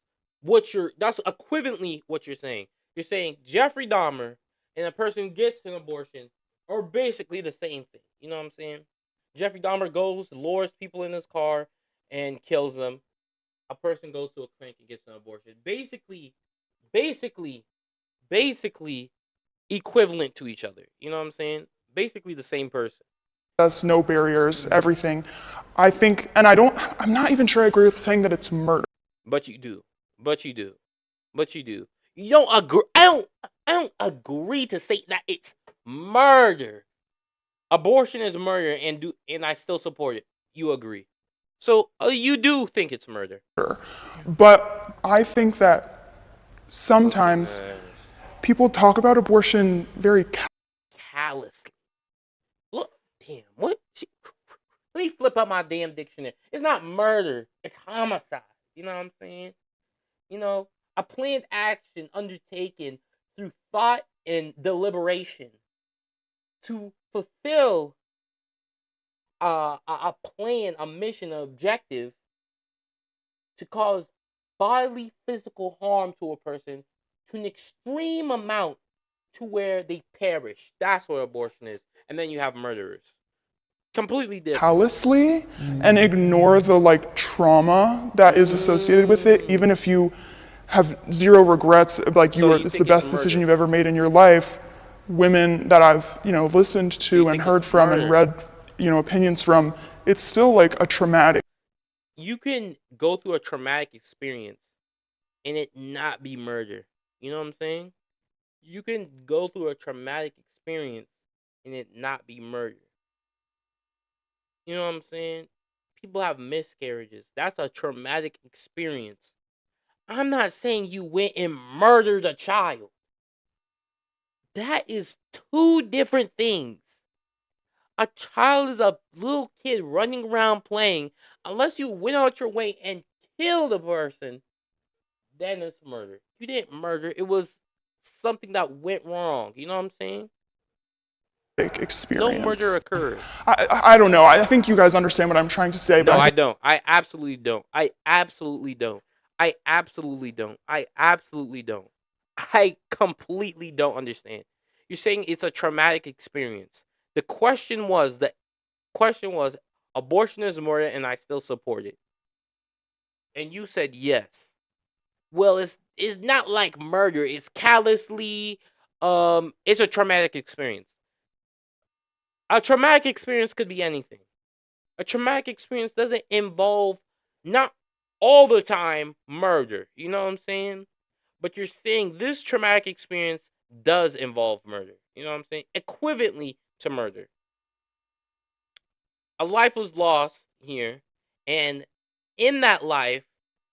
equivalently what you're saying. You're saying Jeffrey Dahmer and a person who gets an abortion are basically the same thing. You know what I'm saying? Jeffrey Dahmer goes, lures people in his car, and kills them. A person goes to a clinic and gets an abortion. Basically equivalent to each other. You know what I'm saying? Basically the same person. No barriers, everything. I think, and I'm not even sure I agree with saying that it's murder. But you do. You don't agree. I don't agree to say that it's murder. Abortion is murder, and I still support it. You agree. So you do think it's murder. But I think that sometimes people talk about abortion very callously. Look, damn, what? Let me flip out my damn dictionary. It's not murder. It's homicide. You know what I'm saying? You know, a planned action undertaken through thought and deliberation to fulfill a plan, a mission, an objective to cause bodily physical harm to a person to an extreme amount to where they perish. That's what abortion is. And then you have murderers. Completely different. callously and ignore the trauma that is associated with it, even if you have zero regrets, it's the best decision you've ever made in your life. Women that I've listened to and heard from and read opinions from, it's still a traumatic. You can go through a traumatic experience and it not be murder. You know what I'm saying? You can go through a traumatic experience and it not be murder. You know what I'm saying? People have miscarriages. That's a traumatic experience. I'm not saying you went and murdered a child. That is two different things. A child is a little kid running around playing. Unless you went out your way and killed a person, then it's murder. You didn't murder. It was something that went wrong. You know what I'm saying? Experience. No murder occurred. I don't know. I think you guys understand what I'm trying to say. No, I don't. I absolutely don't. I absolutely don't. I absolutely don't. I absolutely don't. I completely don't understand. You're saying it's a traumatic experience. The question was abortion is murder and I still support it. And you said yes. Well, it's not like murder. It's callously it's a traumatic experience. A traumatic experience could be anything. A traumatic experience doesn't involve, not all the time, murder. You know what I'm saying? But you're saying this traumatic experience does involve murder. You know what I'm saying? Equivalently to murder. A life was lost here, and in that life,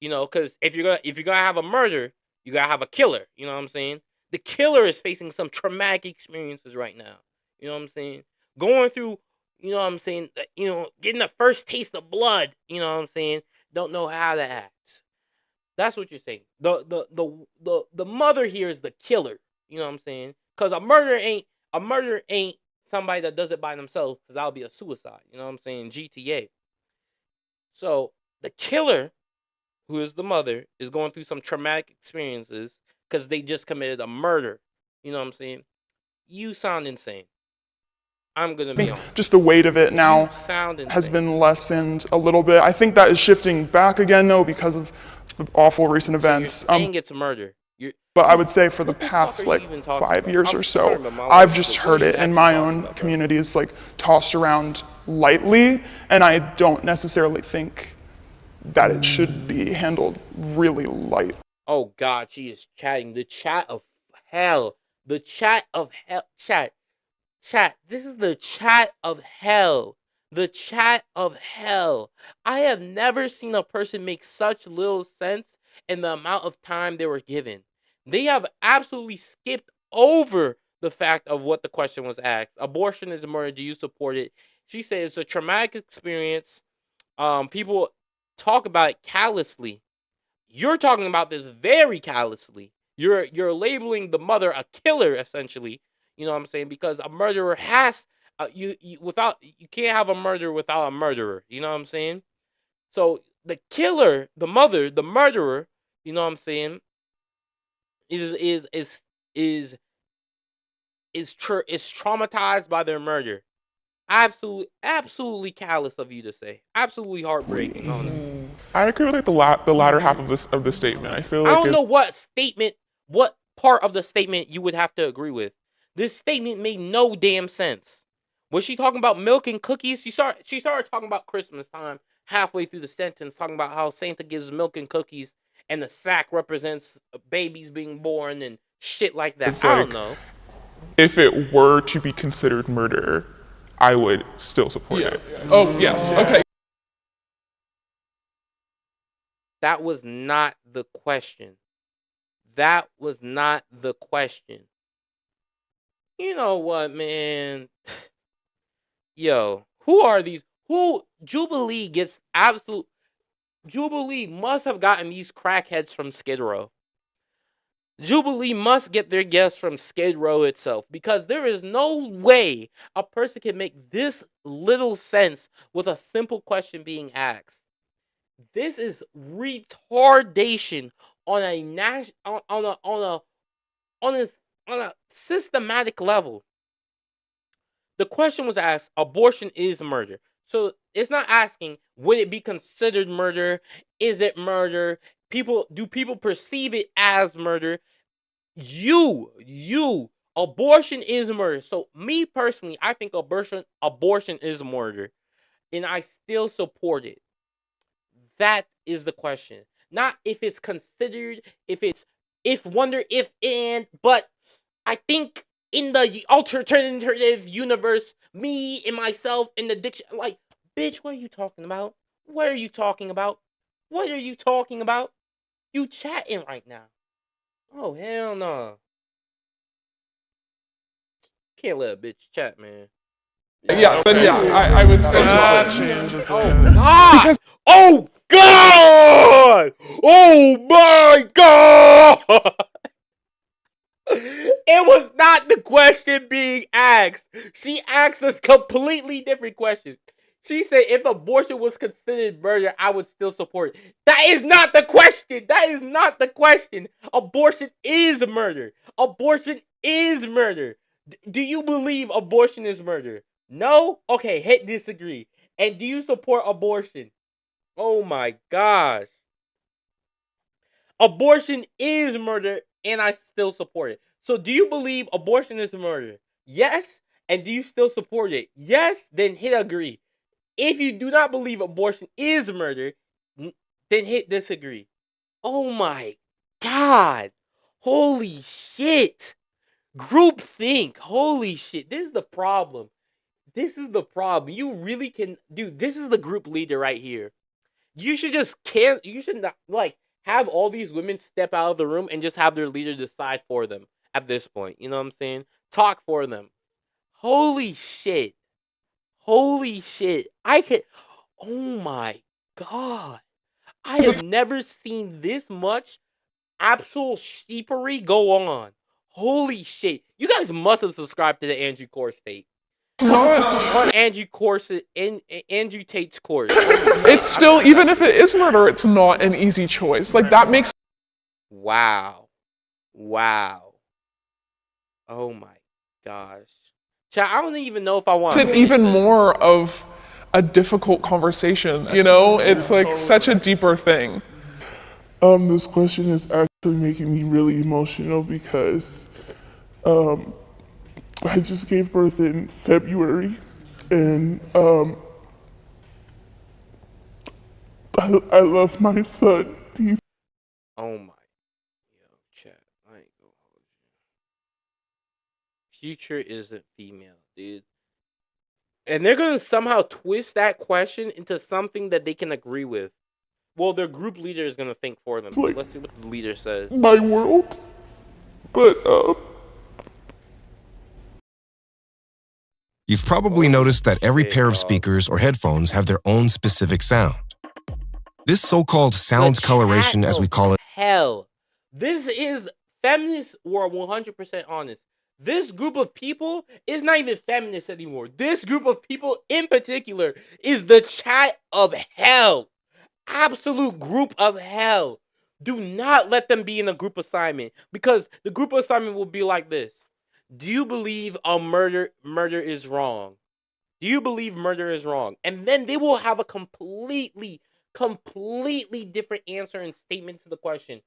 because if you're gonna have a murder, you gotta have a killer. You know what I'm saying? The killer is facing some traumatic experiences right now. You know what I'm saying? Going through, you know what I'm saying? Getting the first taste of blood. You know what I'm saying? Don't know how that acts. That's what you're saying. The mother here is the killer. You know what I'm saying? Because a murder ain't somebody that does it by themselves, because that would be a suicide. You know what I'm saying? GTA. So the killer, who is the mother, is going through some traumatic experiences because they just committed a murder. You know what I'm saying? You sound insane. I'm gonna be honest. Just the weight of it now has been lessened a little bit. I think that is shifting back again, though, because of the awful recent events. You're saying it's murder. But I would say for the past 5 years or so, I've just heard it in my own communities tossed around lightly, and I don't necessarily think that it should be handled really light. Oh God, she is chatting. The chat of hell. The chat of hell. Chat. This is the chat of hell. The chat of hell. I have never seen a person make such little sense in the amount of time they were given. They have absolutely skipped over the fact of what the question was asked. Abortion is murder. Do you support it? She said it's a traumatic experience. People talk about it callously. You're talking about this very callously. You're labeling the mother a killer essentially. You know what I'm saying? Because a murderer has you can't have a murderer without a murderer. You know what I'm saying? So the killer, the mother, the murderer, you know what I'm saying, is is traumatized by their murder. Absolutely callous of you to say. Absolutely heartbreaking. I agree with like the latter half of this statement. I feel I like don't know what part of the statement you would have to agree with. This statement made no damn sense. Was she talking about milk and cookies? She started talking about Christmas time halfway through the sentence, talking about how Santa gives milk and cookies, and the sack represents babies being born and shit like that. It's I like, don't know. if it were to be considered murder, I would still support it. Oh yes, okay. That was not the question. That was not the question. You know what, man? Yo, who are these? Jubilee gets absolute. Jubilee must have gotten these crackheads from Skid Row. Jubilee must get their guests from Skid Row itself because there is no way a person can make this little sense with a simple question being asked. This is retardation on a on a systematic level. The question was asked, abortion is murder. So it's not asking, would it be considered murder? Is it murder? Do people perceive it as murder? Abortion is murder. So me personally, I think abortion is murder. And I still support it. That is the question. Not if it's considered, but I think in the alternative universe, me and myself in the diction, like, bitch, what are you talking about? What are you talking about? What are you talking about? You chatting right now. Oh, hell no. Can't let a bitch chat, man. Yeah, then yeah, I would say Oh, God! Oh, God! Oh, my God! It was not the question being asked. She asked a completely different question. She said if abortion was considered murder, I would still support it. That is not the question. That is not the question. Abortion is murder. Abortion is murder. Do you believe abortion is murder? No? Okay, hit disagree. And do you support abortion? Oh my gosh. Abortion is murder, and I still support it. So, do you believe abortion is murder? Yes. And do you still support it? Yes. Then hit agree. If you do not believe abortion is murder, then hit disagree. Oh my God. Holy shit. Groupthink. Holy shit. This is the problem. This is the problem. You really can, dude. This is the group leader right here. You should just care. You should not like have all these women step out of the room and just have their leader decide for them at this point. You know what I'm saying? Talk for them. Holy shit. Holy shit. Oh my God. I have never seen this much actual sheepery go on. Holy shit. You guys must have subscribed to the Andrew Course tape. On Andrew Tate's course. It's still, even if it is murder, it's not an easy choice. Like that makes. Wow. Oh my gosh. Chat, I don't even know if I want It's even more of a difficult conversation. You know, it's like such a deeper thing. This question is actually making me really emotional because I just gave birth in February, and I love my son. Oh my, chat, I ain't gonna hold you. Future isn't female, dude. And they're gonna somehow twist that question into something that they can agree with. Well, their group leader is gonna think for them. like Let's see what the leader says. my world. But You've probably noticed that every pair of speakers or headphones have their own specific sound. This so-called sound coloration, as we call it, Hell, this is feminists were 100% honest. This group of people is not even feminists anymore. This group of people in particular is the chat of hell. Absolute group of hell. Do not let them be in a group assignment, because the group assignment will be like this. Do you believe a murder is wrong? Do you believe murder is wrong? And then they will have a completely different answer and statement to the question.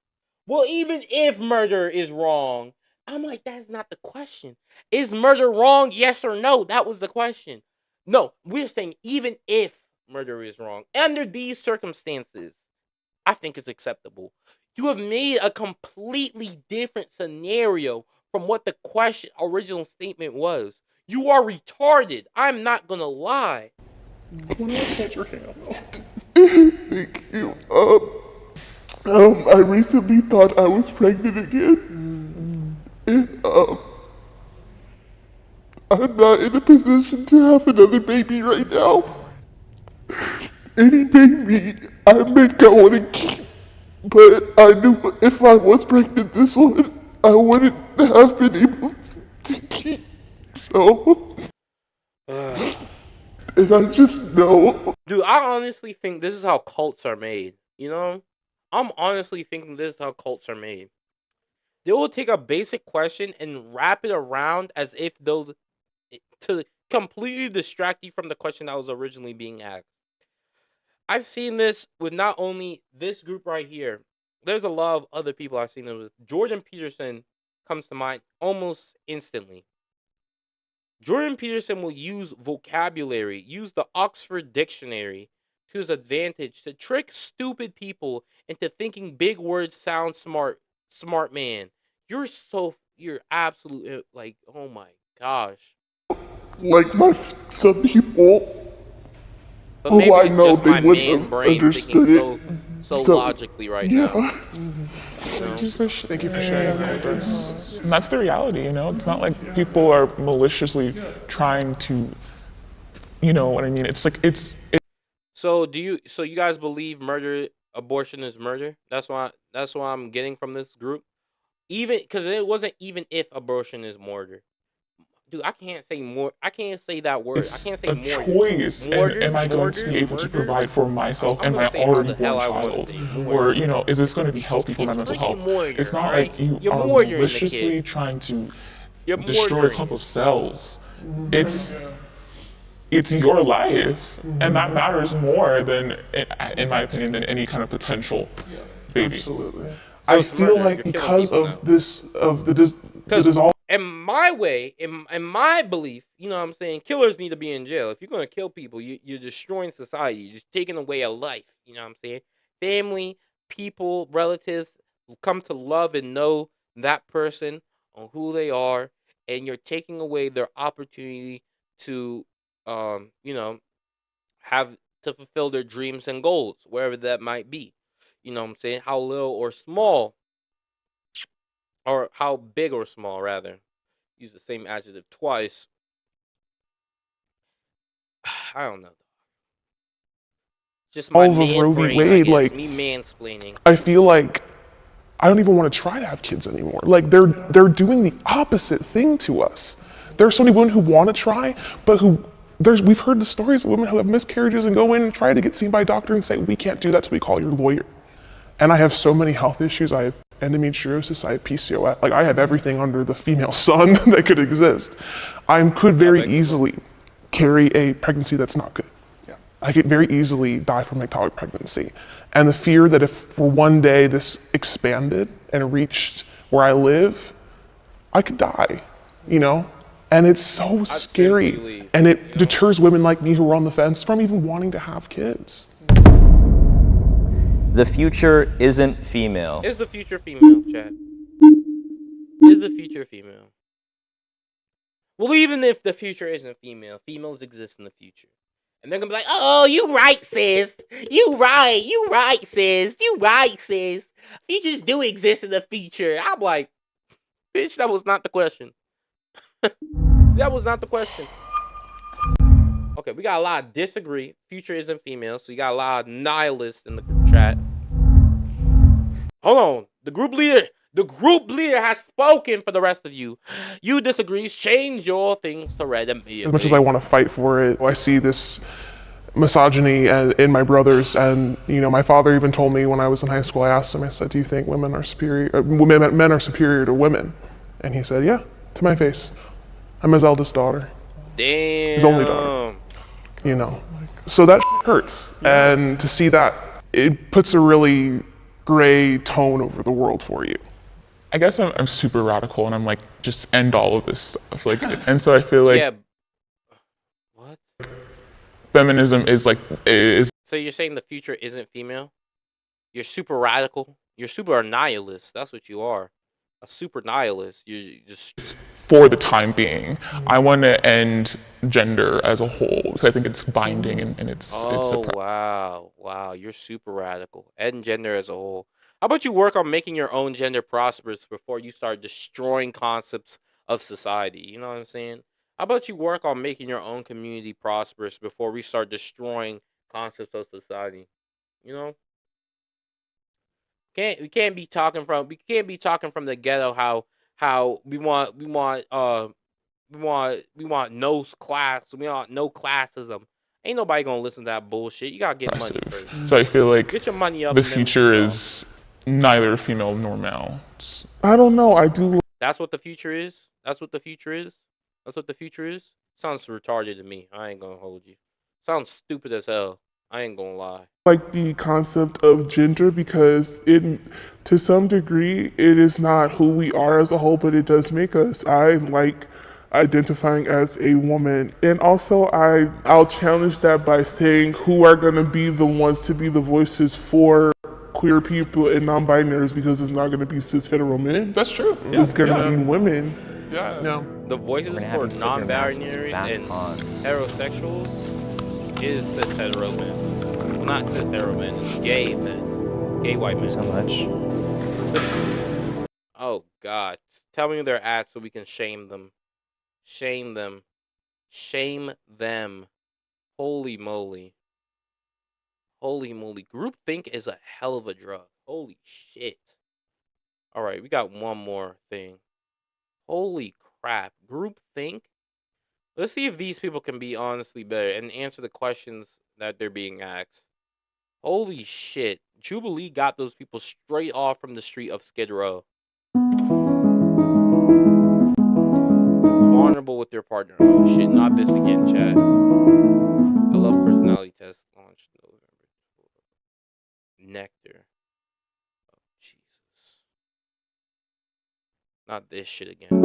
Well, even if murder is wrong, I'm like, that's not the question. Is murder wrong? Yes or no? That was the question. No, we're saying even if murder is wrong, under these circumstances, I think it's acceptable. You have made a completely different scenario from what the question original statement was. You are retarded. I'm not gonna lie. When I hold your hand. Thank you. I recently thought I was pregnant again. And, I'm not in a position to have another baby right now. Any baby I may want to keep, but I knew if I was pregnant this one, I wouldn't have been able to keep. So, and I just know. Dude, I honestly think this is how cults are made. You know? I'm honestly thinking this is how cults are made. They will take a basic question and wrap it around as if those to completely distract you from the question that was originally being asked. I've seen this with not only this group right here. There's a lot of other people I've seen it with. Jordan Peterson comes to mind almost instantly. Jordan Peterson will use vocabulary, use the Oxford Dictionary to his advantage to trick stupid people into thinking big words sound smart. Smart man. You're absolute, like, oh my gosh. Like some people who I know they wouldn't have understood it. So logically right now. Thank you for sharing that with us. And that's the reality, you know? It's not like people are maliciously trying to, you know what I mean? It's like, So you guys believe abortion is murder? That's what I'm getting from this group. Even, because it wasn't even if abortion is murder. Dude, I can't say more. I can't say that word. It's I can't say a choice. And am I going to be able to provide for myself and my already born child? Or, you know, is this going to be healthy for my mental health? It's not like you are maliciously trying to destroy a clump of cells. It's your life. And that matters more than, in my opinion, than any kind of potential baby. Absolutely. I feel like because of this, in my way, in my belief, you know what I'm saying, killers need to be in jail. If you're going to kill people, you're destroying society. You're just taking away a life. You know what I'm saying? Family, people, relatives come to love and know that person on who they are, and you're taking away their opportunity to, you know, have to fulfill their dreams and goals, wherever that might be. You know what I'm saying? How little or small, or how big or small, rather. Use the same adjective twice. I don't know. Just my all of Roe v. Wade, like, me mansplaining. I feel like I don't even want to try to have kids anymore. Like, they're doing the opposite thing to us. There are so many women who want to try, but we've heard the stories of women who have miscarriages and go in and try to get seen by a doctor and say, we can't do that, so we call your lawyer. And I have so many health issues. I have endometriosis, I have PCOS. Like, I have everything under the female sun that could exist. I could very easily carry a pregnancy that's not good. Yeah. I could very easily die from ectopic pregnancy. And the fear that if for one day this expanded and reached where I live, I could die, you know? And it's so scary. And it deters women like me who are on the fence from even wanting to have kids. The future isn't female. Is the future female, chat? Is the future female? Well, even if the future isn't female, females exist in the future. And they're gonna be like, oh, you right, sis. You right, sis. You right, sis. Futures do exist in the future. I'm like, bitch, that was not the question. That was not the question. Okay, we got a lot of disagree. Future isn't female, so you got a lot of nihilists in the chat. Hold on. The group leader has spoken for the rest of you. You disagree. Change your things to red immediately. As much as I want to fight for it, I see this misogyny in my brothers, and you know, my father even told me when I was in high school. I asked him, I said, "Do you think women are superior? Men are superior to women?" And he said, "Yeah," to my face. I'm his eldest daughter. Damn. His only daughter. You know, so that hurts, and to see that, it puts a really gray tone over the world for you. I guess I'm super radical, and I'm like, just end all of this stuff. Like, and so I feel like Yeah. What? feminism is. So you're saying the future isn't female? You're super radical. You're super nihilist. That's what you are. A super nihilist. You just. For the time being, I want to end gender as a whole because I think it's binding and it's. Oh, wow! You're super radical. End gender as a whole. How about you work on making your own gender prosperous before you start destroying concepts of society? You know what I'm saying? How about you work on making your own community prosperous before we start destroying concepts of society? You know? We can't be talking from the ghetto how we want no class, we want no classism. Ain't nobody gonna listen to that bullshit. You gotta get money first. So I feel like get your money up. The future is neither female nor male. I don't know. I do. That's what the future is. That's what the future is. Sounds retarded to me. I ain't gonna hold you. Sounds stupid as hell. I ain't gonna lie. Like the concept of gender because to some degree, it is not who we are as a whole, but it does make us. I like identifying as a woman. And also I'll challenge that by saying who are gonna be the ones to be the voices for queer people and non-binaries because it's not gonna be cis hetero men. That's true. It's gonna be women. Yeah. The voices for non-binaries and heterosexuals is cis hetero men. Well, not cis hetero men, it's gay men. Gay white men. So much. Oh God. Tell me their ads so we can shame them. Shame them. Shame them. Holy moly. Holy moly. Groupthink is a hell of a drug. Holy shit. Alright, we got one more thing. Holy crap. Groupthink? Let's see if these people can be honestly better and answer the questions that they're being asked. Holy shit. Jubilee got those people straight off from the street of Skid Row. Vulnerable with their partner. Oh shit, not this again, chat. I love personality test launched November. Nectar. Oh Jesus. Not this shit again.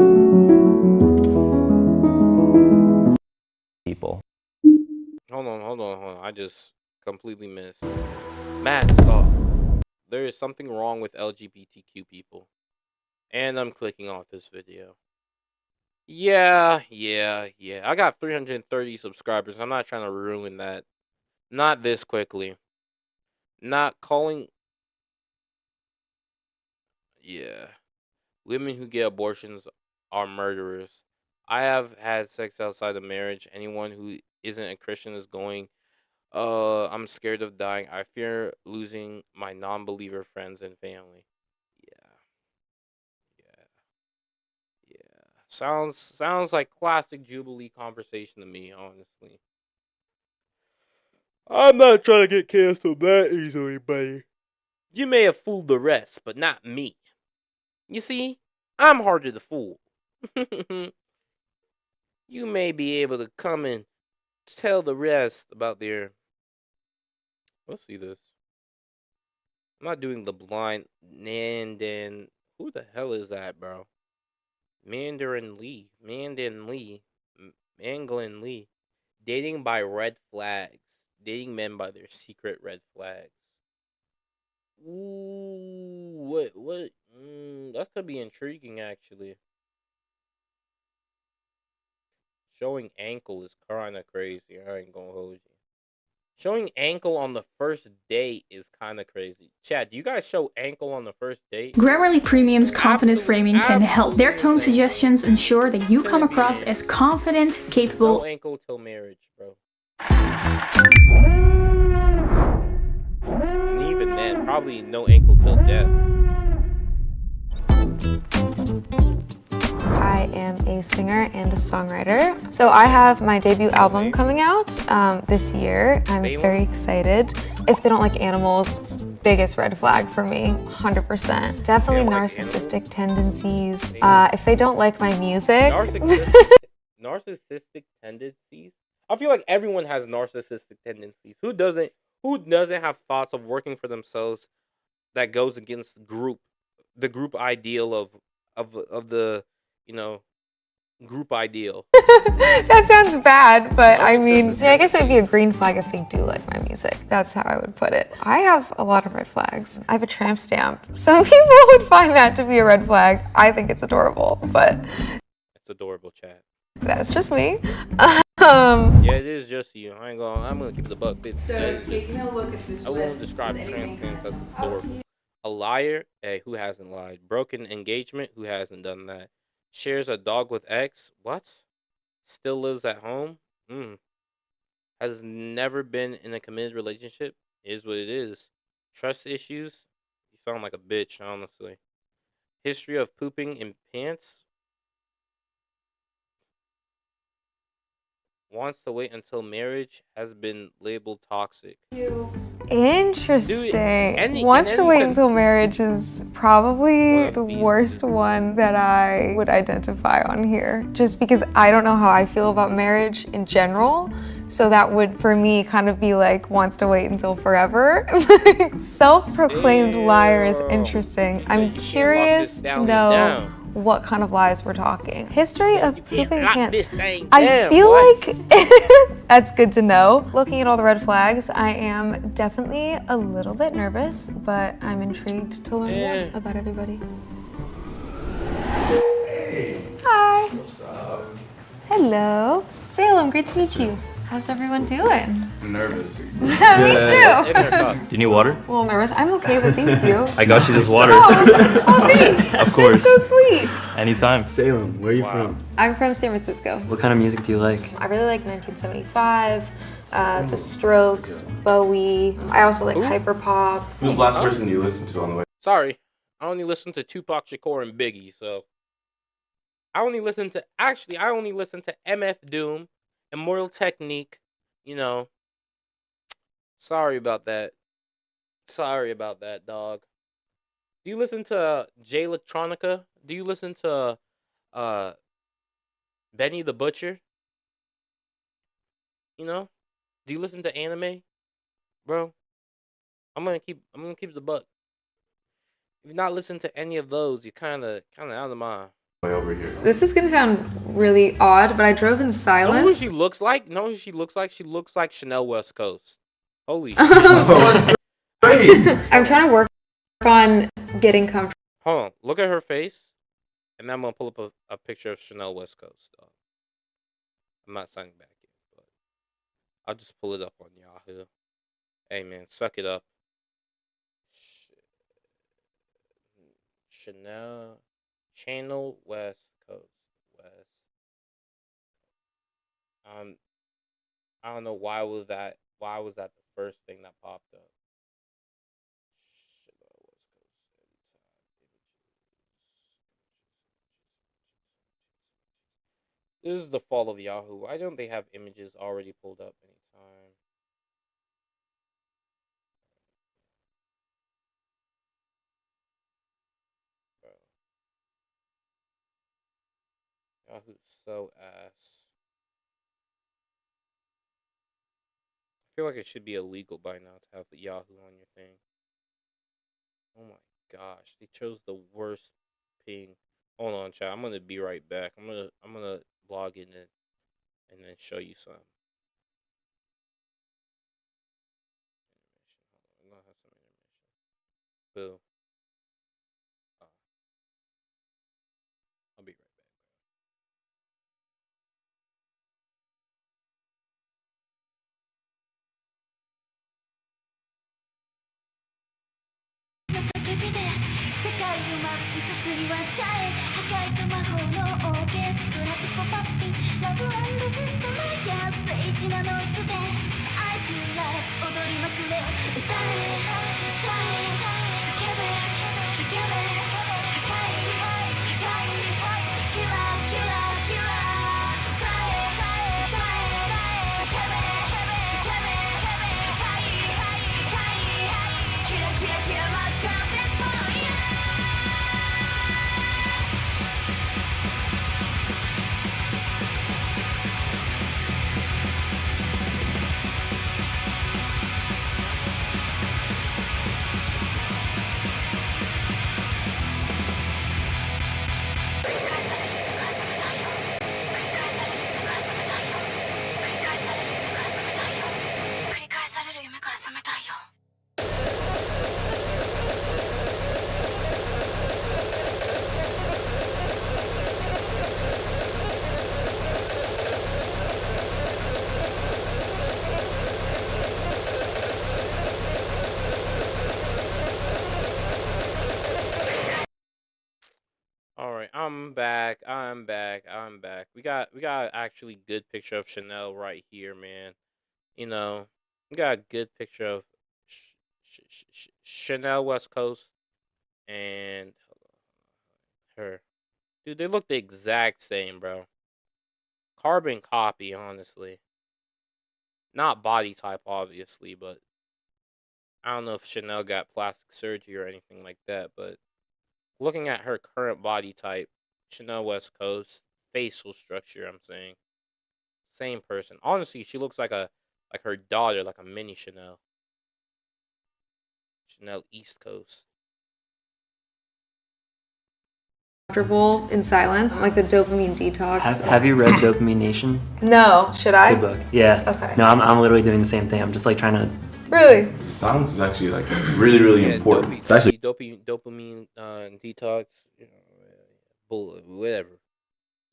People. Hold on. I just completely missed. Matt, stop. There is something wrong with LGBTQ people. And I'm clicking off this video. Yeah. I got 330 subscribers. I'm not trying to ruin that. Not this quickly. Not calling... Yeah. Women who get abortions are murderers. I have had sex outside of marriage. Anyone who isn't a Christian is going, I'm scared of dying. I fear losing my non-believer friends and family. Yeah. Sounds like classic Jubilee conversation to me, honestly. I'm not trying to get canceled that easily, buddy. You may have fooled the rest, but not me. You see, I'm harder to fool. You may be able to come and tell the rest about their... Let's see this. I'm not doing the blind Mandan. Who the hell is that, bro? Mandarin Lee. Manglin Lee. Dating by red flags. Dating men by their secret red flags. Ooh, what? That could be intriguing, actually. showing ankle is kind of crazy. I ain't gonna hold you. Showing ankle on the first date is kind of crazy. Chad, do you guys show ankle on the first date? Grammarly Premium's confident framing can help. Their tone suggestions ensure that you come across as confident, capable. No ankle till marriage, bro. And even then, probably no ankle till death. I am a singer and a songwriter. So I have my debut album coming out this year. I'm very excited. If they don't like animals, biggest red flag for me, 100%. Definitely narcissistic tendencies. If they don't like my music. Narcissistic tendencies? I feel like everyone has narcissistic tendencies. Who doesn't have thoughts of working for themselves that goes against the group ideal of the, you know, group ideal? That sounds bad, but I mean, yeah, I guess it would be a green flag if they do like my music. That's how I would put it. I have a lot of red flags. I have a tramp stamp. Some people would find that to be a red flag. I think it's adorable, but It's adorable, Chad. that's just me. Yeah, it is just you. I'm gonna keep it a buck. So taking a look at this I won't describe tramp stamp as adorable. A liar? Hey, who hasn't lied? Broken engagement? Who hasn't done that? Shares a dog with ex? What? Still lives at home? Has never been in a committed relationship? Is what it is. Trust issues? You sound like a bitch, honestly. History of pooping in pants? Wants to wait until marriage, has been labeled toxic. Interesting. Wants to wait until marriage is probably the worst one that I would identify on here. Just because I don't know how I feel about marriage in general. So that would, for me, kind of be like, wants to wait until forever. Self-proclaimed liar is interesting. I'm curious to know what kind of lies we're talking. History of pooping pants. I feel like that's good to know. Looking at all the red flags, I am definitely a little bit nervous, but I'm intrigued to learn more about everybody. Hi. What's up? Hello. Salem, great to meet you. How's everyone doing? I'm nervous. Me too. Do you need water? A little nervous. I'm okay, but thank you. I got you this water. Oh, thanks. Of course. That's so sweet. Anytime. Salem, where are you from? I'm from San Francisco. What kind of music do you like? I really like 1975, The Strokes, Bowie. I also like hyperpop. Who's the last person you listened to on the way? Sorry, I only listen to Tupac Shakur and Biggie, so I only listen to MF Doom, Immortal Technique, you know. Sorry about that. Sorry about that, dog. Do you listen to J Electronica? Do you listen to Benny the Butcher? You know? Do you listen to anime? Bro, I'm gonna keep the buck. If you're not listening to any of those, you're kinda out of mind. Over here. This is gonna sound really odd, but I drove in Know who silence. she looks like? Know who she looks like? She looks like Chanel West Coast. Holy Oh, great. I'm trying to work on getting comfortable. Hold on. Look at her face. And then I'm going to pull up a picture of Chanel West Coast. I'm not signing back yet, but I'll just pull it up on Yahoo. Hey, man, suck it up. Channel West Coast. I don't know why was that the first thing that popped up. This is the fall of Yahoo. Why don't they have images already pulled up anytime? Bro. Yahoo's so ass. I feel like it should be illegal by now to have the Yahoo on your thing. Oh my gosh, they chose the worst ping. Hold on, chat. I'm gonna be right back. I'm gonna log in and then show you some. I'm gonna have some intermission. Boo. I'll be right back. All right, I'm back. I'm back. I'm back. We got actually good picture of Chanel right here, man. You know, we got a good picture of Chanel West Coast and her. Dude, they look the exact same, bro. Carbon copy, honestly. Not body type, obviously, but I don't know if Chanel got plastic surgery or anything like that, but looking at her current body type, Chanel West Coast, facial structure, I'm saying. Same person. Honestly, she looks like her daughter, like a mini Chanel. Chanel East Coast. Comfortable in silence, like the dopamine detox. Have you read Dopamine Nation? No, should I? Good book. Yeah. Okay. No, I'm literally doing the same thing. I'm just like trying to. Really? Silence is actually like really important. It's actually Dopamine detox, you know, whatever.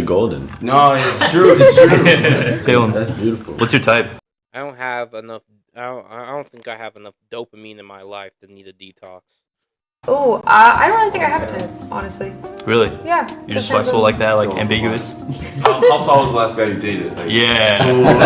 golden. No, it's true. It's true. Salem, that's beautiful. What's your type? I don't have enough. I don't think I have enough dopamine in my life to need a detox. Oh, I don't really think I have a type, honestly. Really? Yeah. You're just flexible like that, like ambiguous? How tall was the last guy you dated? Like, Yeah. Tell me when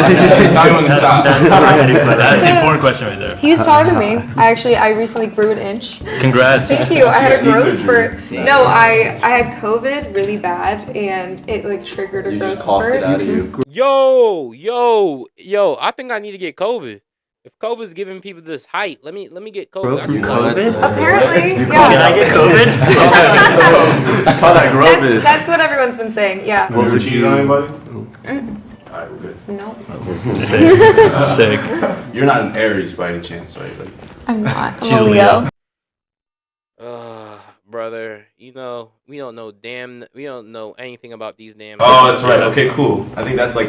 to stop. That's the important question right there. He was taller than me. I recently grew an inch. Congrats. Thank you. I had a growth spurt. No, I had COVID really bad, and it like triggered a growth spurt. It out of you. Yo! I think I need to get COVID. If COVID's giving people this height, let me get COVID. Bro, from COVID? Apparently, yeah. Can I get COVID? Call that COVID. That's what everyone's been saying. Yeah. Have you ever cheated on anybody? Alright, we're good. No. Okay. Sick. You're not an Aries by any chance, right? Like, I'm not. I'm a Leo. Brother, you know we don't know anything about these damn. oh, that's right. Okay, cool. I think that's like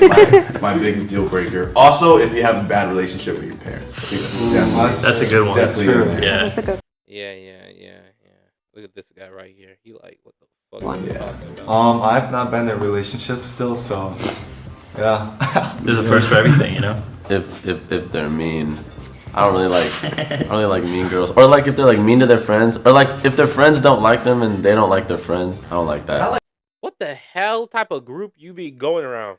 my biggest deal breaker. Also, if you have a bad relationship with your parents, I think That's a good one. Definitely in there. Yeah. That's a good Yeah. Look at this guy right here. He like, what the fuck are you talking about? I've not been in a relationship still, so yeah. There's a first for everything, you know? If they're mean. I don't really like mean girls. Or like if they're like mean to their friends. Or like if their friends don't like them and they don't like their friends. I don't like that. What the hell type of group you be going around?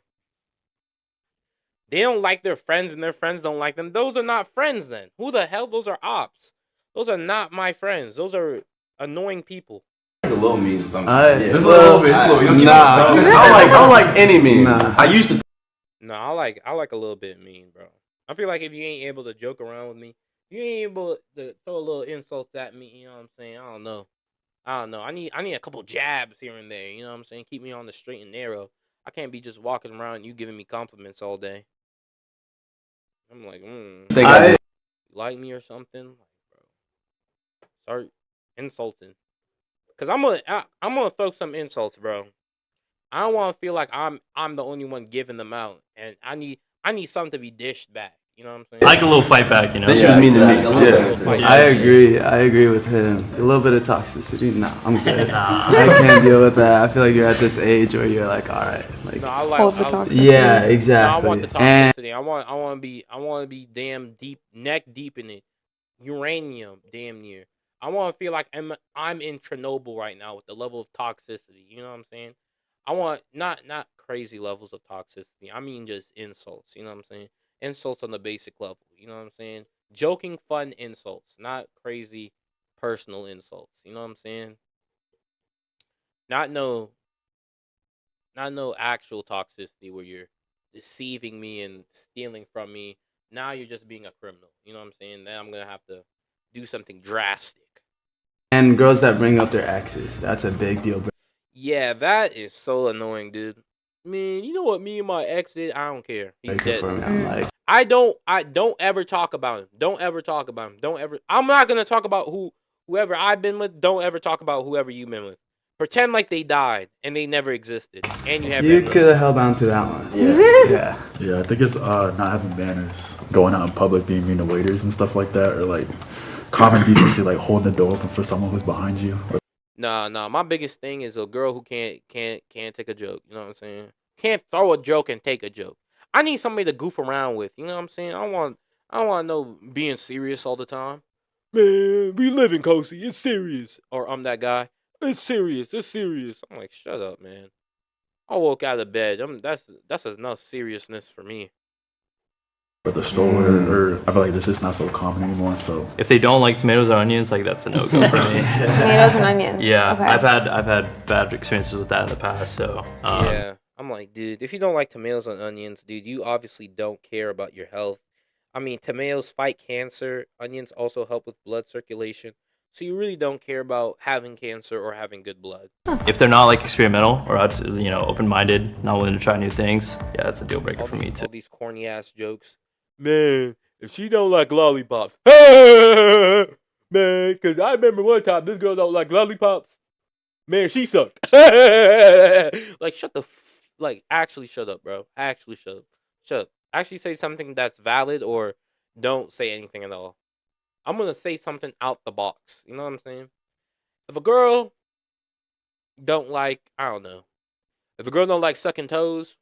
They don't like their friends and their friends don't like them. Those are not friends then. Who the hell? Those are ops. Those are not my friends. Those are annoying people. A little mean sometimes. Just a little bit. I don't like any mean. I used to. No, I like a little bit mean, bro. I feel like if you ain't able to joke around with me, if you ain't able to throw a little insults at me, you know what I'm saying? I don't know. I need a couple jabs here and there, you know what I'm saying? Keep me on the straight and narrow. I can't be just walking around and you giving me compliments all day. I'm like, you like me or something? Like, bro, start insulting. Cause I'm gonna throw some insults, bro. I don't want to feel like I'm the only one giving them out, and I need something to be dished back. You know what I'm saying? I like a little fight back, you know? This was mean to me. Yeah, I agree with him. A little bit of toxicity. No, I'm good. I can't deal with that. I feel like you're at this age where you're like, all right, like hold the toxicity. Yeah, exactly. No, I want the toxicity. I want to be damn deep, neck deep in it. Uranium, damn near. I want to feel like I'm in Chernobyl right now with the level of toxicity. You know what I'm saying? I want not crazy levels of toxicity. I mean just insults. You know what I'm saying? Insults on the basic level. You know what I'm saying? Joking, fun insults, not crazy personal insults. You know what I'm saying? Not no, not no actual toxicity where you're deceiving me and stealing from me. Now you're just being a criminal. You know what I'm saying? Now I'm gonna have to do something drastic. And girls that bring up their exes, that's a big deal. Yeah, that is so annoying, dude. Man, you know what me and my ex did? I don't care. He's dead. For me, I'm like, I don't ever talk about him. Don't ever talk about him. Don't ever. I'm not gonna talk about whoever I've been with. Don't ever talk about whoever you've been with. Pretend like they died and they never existed, and you have. you could have held on to that one. Yeah. Yeah, I think it's not having manners, going out in public, being mean to waiters and stuff like that, or like common decency, like holding the door open for someone who's behind you. Nah. My biggest thing is a girl who can't take a joke. You know what I'm saying? Can't throw a joke and take a joke. I need somebody to goof around with. You know what I'm saying? I don't want no being serious all the time. Man, we live in Cozy. It's serious. Or I'm that guy. It's serious. It's serious. I'm like, shut up, man. I woke out of bed. That's enough seriousness for me. Or the stroller, or I feel like this is not so common anymore. So If they don't like tomatoes or onions, like that's a no go for me. Tomatoes and onions. Yeah, Okay. I've had bad experiences with that in the past. So Yeah. I'm like, dude, if you don't like tomatoes and onions, dude, you obviously don't care about your health. I mean, tomatoes fight cancer. Onions also help with blood circulation. So you really don't care about having cancer or having good blood. if they're not like experimental or open minded, not willing to try new things, yeah, that's a deal breaker for me too. All these corny ass jokes. Man, if she don't like lollipops, man, because I remember one time this girl don't like lollipops. Man, she sucked. Like, actually shut up, bro. Actually shut up. Shut up. Actually say something that's valid or don't say anything at all. I'm gonna say something out the box. You know what I'm saying? If a girl don't like, I don't know. If a girl don't like sucking toes,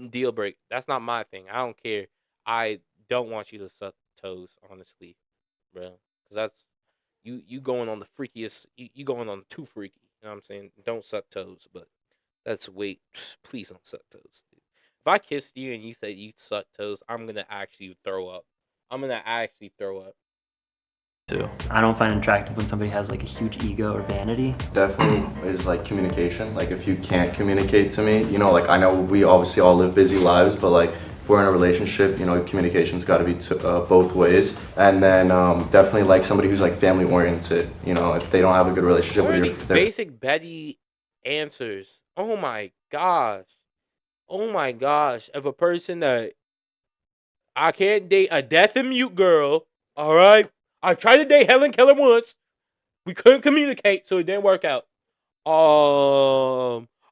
deal break. That's not my thing. I don't care. I don't want you to suck toes, honestly, bro. Because that's you going on the freakiest. You going on too freaky. You know what I'm saying? Don't suck toes, but that's please don't suck toes. Dude. If I kissed you and you said you suck toes, I'm gonna actually throw up. I'm gonna actually throw up. I don't find it attractive when somebody has like a huge ego or vanity. Definitely is like communication. Like if you can't communicate to me, like I know we obviously all live busy lives, but like if we're in a relationship, communication's got to be both ways. And then definitely like somebody who's like family oriented. If they don't have a good relationship What are with these their basic Betty answers? Oh my gosh. Oh my gosh. Of a person that I can't date a deaf and mute girl. All right. I tried to date Helen Keller once. We couldn't communicate, so it didn't work out.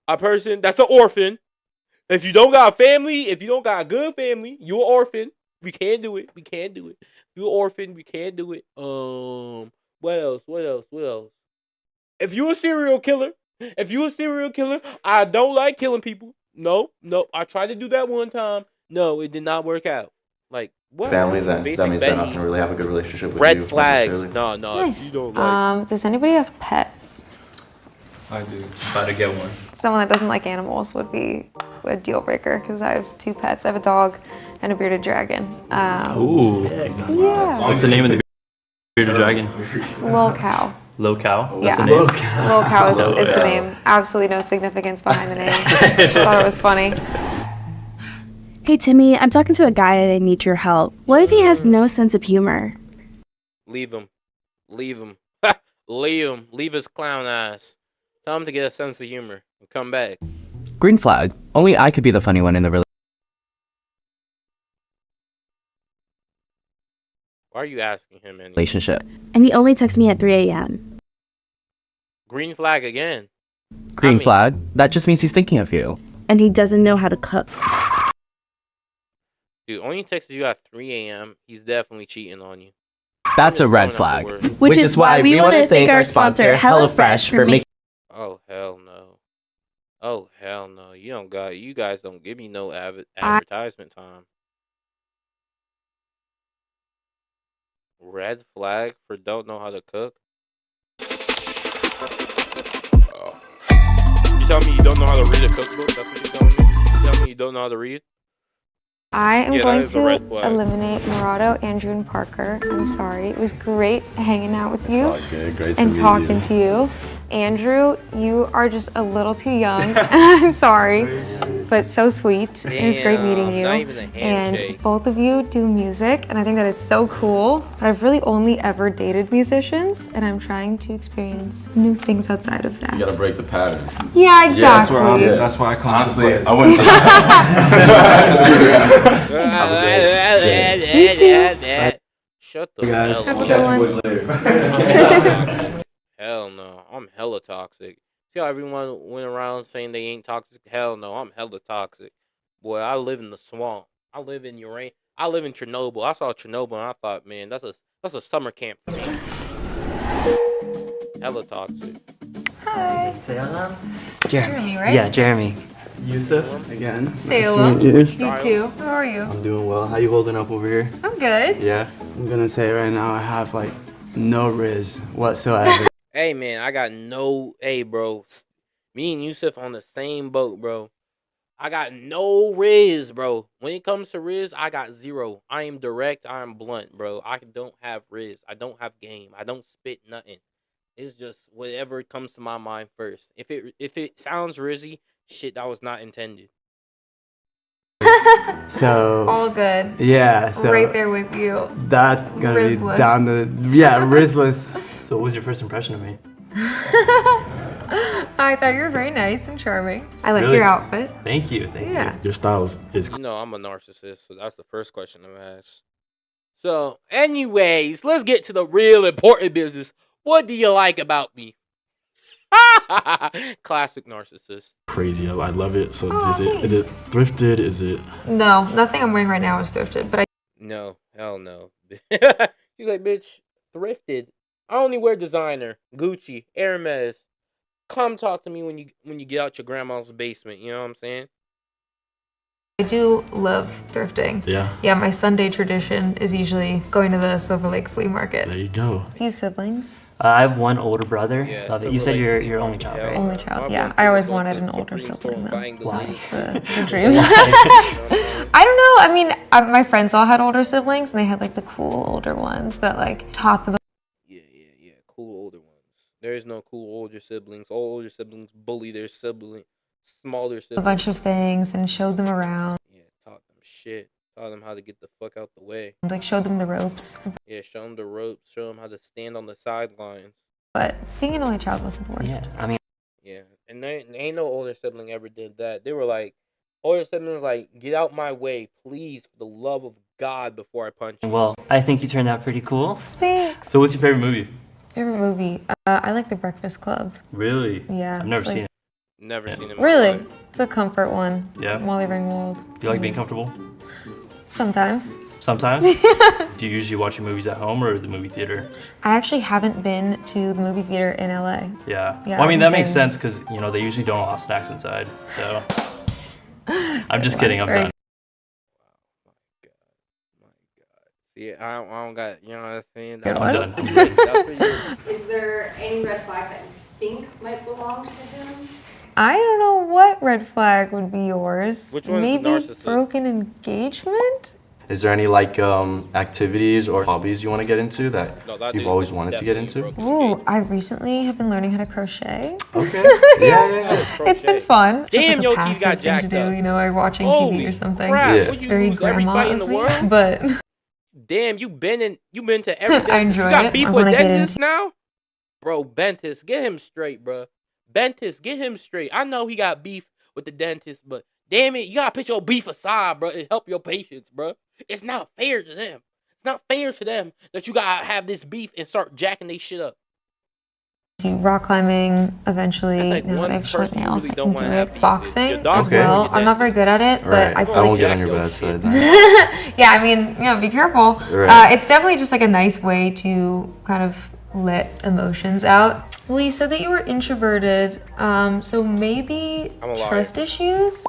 A person that's an orphan. If you don't got a family, if you don't got a good family, you're an orphan. We can't do it. We can't do it. You're an orphan. We can't do it. What else? What else? What else? If you're a serial killer, I don't like killing people. No. I tried to do that one time. No, it did not work out. Like, what? family, then Basic that means they're not Betty. gonna really have a good relationship with you. Red flags. necessarily. No, Nice. you don't like. Does anybody have pets? I do. About to get one. Someone that doesn't like animals would be a deal breaker because I have 2 pets. I have a dog and a bearded dragon. Ooh. Yeah. What's the name of the bearded dragon? It's a little cow. Low cow. Yeah. That's the name. Little cow is Low the cow. name. Absolutely no significance behind the name. Just thought it was funny. Hey Timmy, I'm talking to a guy and I need your help. What if he has no sense of humor? Leave him. Leave him. Leave him. Leave his clown ass. Tell him to get a sense of humor and come back. Green flag. Only I could be the funny one in the Why are you asking him anything? relationship. And he only texts me at 3 a.m. Green flag again. Green flag. That just means he's thinking of you. And he doesn't know how to cook. Dude, only texted you at 3 a.m. He's definitely cheating on you. That's a red Going out flag. the word. Which is why we want to thank our sponsor, HelloFresh, for making. Oh hell no. Oh hell no. You guys don't give me no advertisement time. Red flag for don't know how to cook. You tell me you don't know how to read a cookbook? That's what you're telling me? You tell me you don't know how to read? I am Yeah, that going is a red to flag. eliminate Murado, Andrew, and Parker. I'm sorry. It was great hanging out with you all good. Great to and meet talking you. to you. Andrew, you are just a little too young. I'm sorry, but so sweet. It was great meeting you. not even a handshake. And both of you do music, and I think that is so cool. But I've really only ever dated musicians, and I'm trying to experience new things outside of that. You gotta break the pattern. Yeah, exactly. That's why I come. Honestly, to I wouldn't. Shut the guys. hell Have a up. good one. Hell no, I'm hella toxic. See how everyone went around saying they ain't toxic? Hell no, I'm hella toxic. Boy, I live in the swamp. I live in I live in Chernobyl. I saw Chernobyl and I thought, man, that's a summer camp for me. Hella toxic. Hi. Say hello. Jeremy, right? Yeah, Jeremy. Yusuf, again. Say nice hello. to meet you. You too. How are you? I'm doing well. How you holding up over here? I'm good. Yeah. I'm gonna say right now I have like no riz whatsoever. Hey man, I got no. Hey bro, me and Yusuf on the same boat, bro. I got no riz, bro. When it comes to riz, I got zero. I am direct. I am blunt, bro. I don't have riz. I don't have game. I don't spit nothing. It's just whatever comes to my mind first. If it sounds rizzy, shit, that was not intended. So All good. yeah, so Right there with you. that's gonna Rizless. be down the Rizless. So what was your first impression of me? I thought you were very nice and charming. I like Really? your outfit. Thank you. Thank Yeah. Your style is You know, I'm a narcissist, so that's the first question I'm asked. So, anyways, let's get to the real important business. What do you like about me? Classic narcissist. crazy. I love it. So Oh, is it thrifted? Is it No, nothing I'm wearing right now is thrifted, but I No, hell no. She's like, bitch, thrifted. I only wear designer, Gucci, Hermes. Come talk to me when you get out your grandma's basement. You know what I'm saying? do love thrifting. Yeah. Yeah, my Sunday tradition is usually going to the Silver Lake flea market. There you go. Do you have siblings? I have one older brother. Yeah, Love it. You said you're only child, right? Only child, yeah. I always wanted an older sibling though. Why? The dream. I don't know. I mean, my friends all had older siblings, and they had like the cool older ones that like taught them. Yeah. Cool older ones. There is no cool older siblings. All older siblings bully their smaller A siblings. bunch of things and showed them around. Yeah, taught them shit. Taught them how to get the fuck out the way. Like showed them the ropes. Yeah, show them the ropes. Show them how to stand on the sidelines. But being an only child wasn't the worst. Yeah, I mean, Yeah, and there ain't no older sibling ever did that. They were like, older siblings like, get out my way, please, for the love of God, before I punch you. well, I think you turned out pretty cool. Thanks. So what's your favorite movie? Favorite movie? I like The Breakfast Club. Really? Yeah, I've never it's like- seen it. Never seen him. Really? It's a comfort one. Yeah? Molly Ringwald. Do you like being comfortable? Sometimes. Sometimes? Do you usually watch your movies at home or the movie theater? I actually haven't been to the movie theater in LA. Yeah. Yeah, Well, I mean, that makes been- sense because, you know, they usually don't allow snacks inside. So I'm just kidding. I'm Very- done. See, I don't got, you know what I'm saying? Good I'm one. done. That's for you. Is there any red flag that you think might belong to him? I don't know what red flag would be yours. Which one's Maybe narcissist? broken engagement? Is there any like activities or hobbies you want to get into that No, that you've dude always wanted to get into? definitely Ooh, I recently have been learning how to crochet. Okay. Yeah. It's been fun. Just Damn, like yo, a you passive got thing to jacked do, up. you know, or watching Holy TV or something. crap, Yeah. what, It's you very lose every grandma fight in of the me, world? but Damn, you been to everything. I enjoy you got it. beef I with wanna get dentists into- now? Bro, Bentis, get him straight, bro. Bentis, get him straight. I know he got beef with the dentist, but damn it, you gotta put your beef aside, bro, and help your patients, bro. It's not fair to them. It's not fair to them that you gotta have this beef and start jacking they shit up. do rock climbing eventually. That's like Now that one I have short person you nails, really I don't can wanna do have it. beef with. Boxing Your dog as can well. get I'm not very good at it, but Right. I I feel won't like get on your bad shit. side. yeah, I mean, be careful. Right. It's definitely just like a nice way to kind of let emotions out. Well, you said that you were introverted, so maybe I'm a liar. trust issues?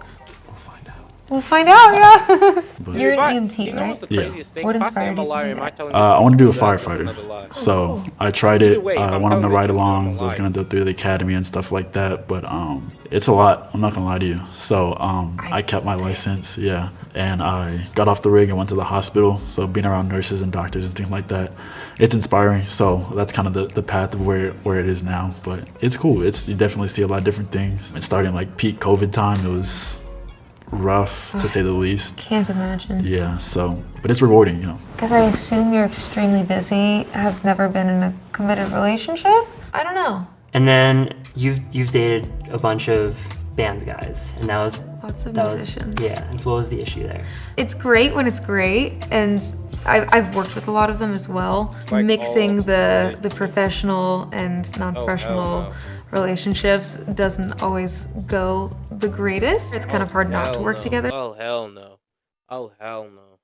We'll find out, yeah. You're But, an EMT, you know what's right? the Yeah. craziest thing? What If I say inspired I'm a you to liar, do am I that? telling you I want to do a the truth? That's another firefighter. lie. So I tried it. Either way, if I'm Went on the telling the truth, I'm a ride-alongs. I was liar. gonna go through the academy and stuff like that. But it's a lot. I'm not gonna lie to you. So I kept my license. Yeah, and I got off the rig and went to the hospital. So being around nurses and doctors and things like that, it's inspiring. So that's kind of the path of where it is now. But it's cool. You definitely see a lot of different things. And starting like peak COVID time, it was rough to say the least. Can't imagine. Yeah, so, but it's rewarding, you know. Because I assume you're extremely busy, have never been in a committed relationship? I don't know. And then you've dated a bunch of band guys, and that was Lots of that musicians. Was, yeah. And so what was the issue there? It's great when it's great, and I've worked with a lot of them as well. Like Mixing all the professional and non-professional relationships doesn't always go the greatest. It's kind of hard not to Hell work no. together. Oh hell no. Oh hell no.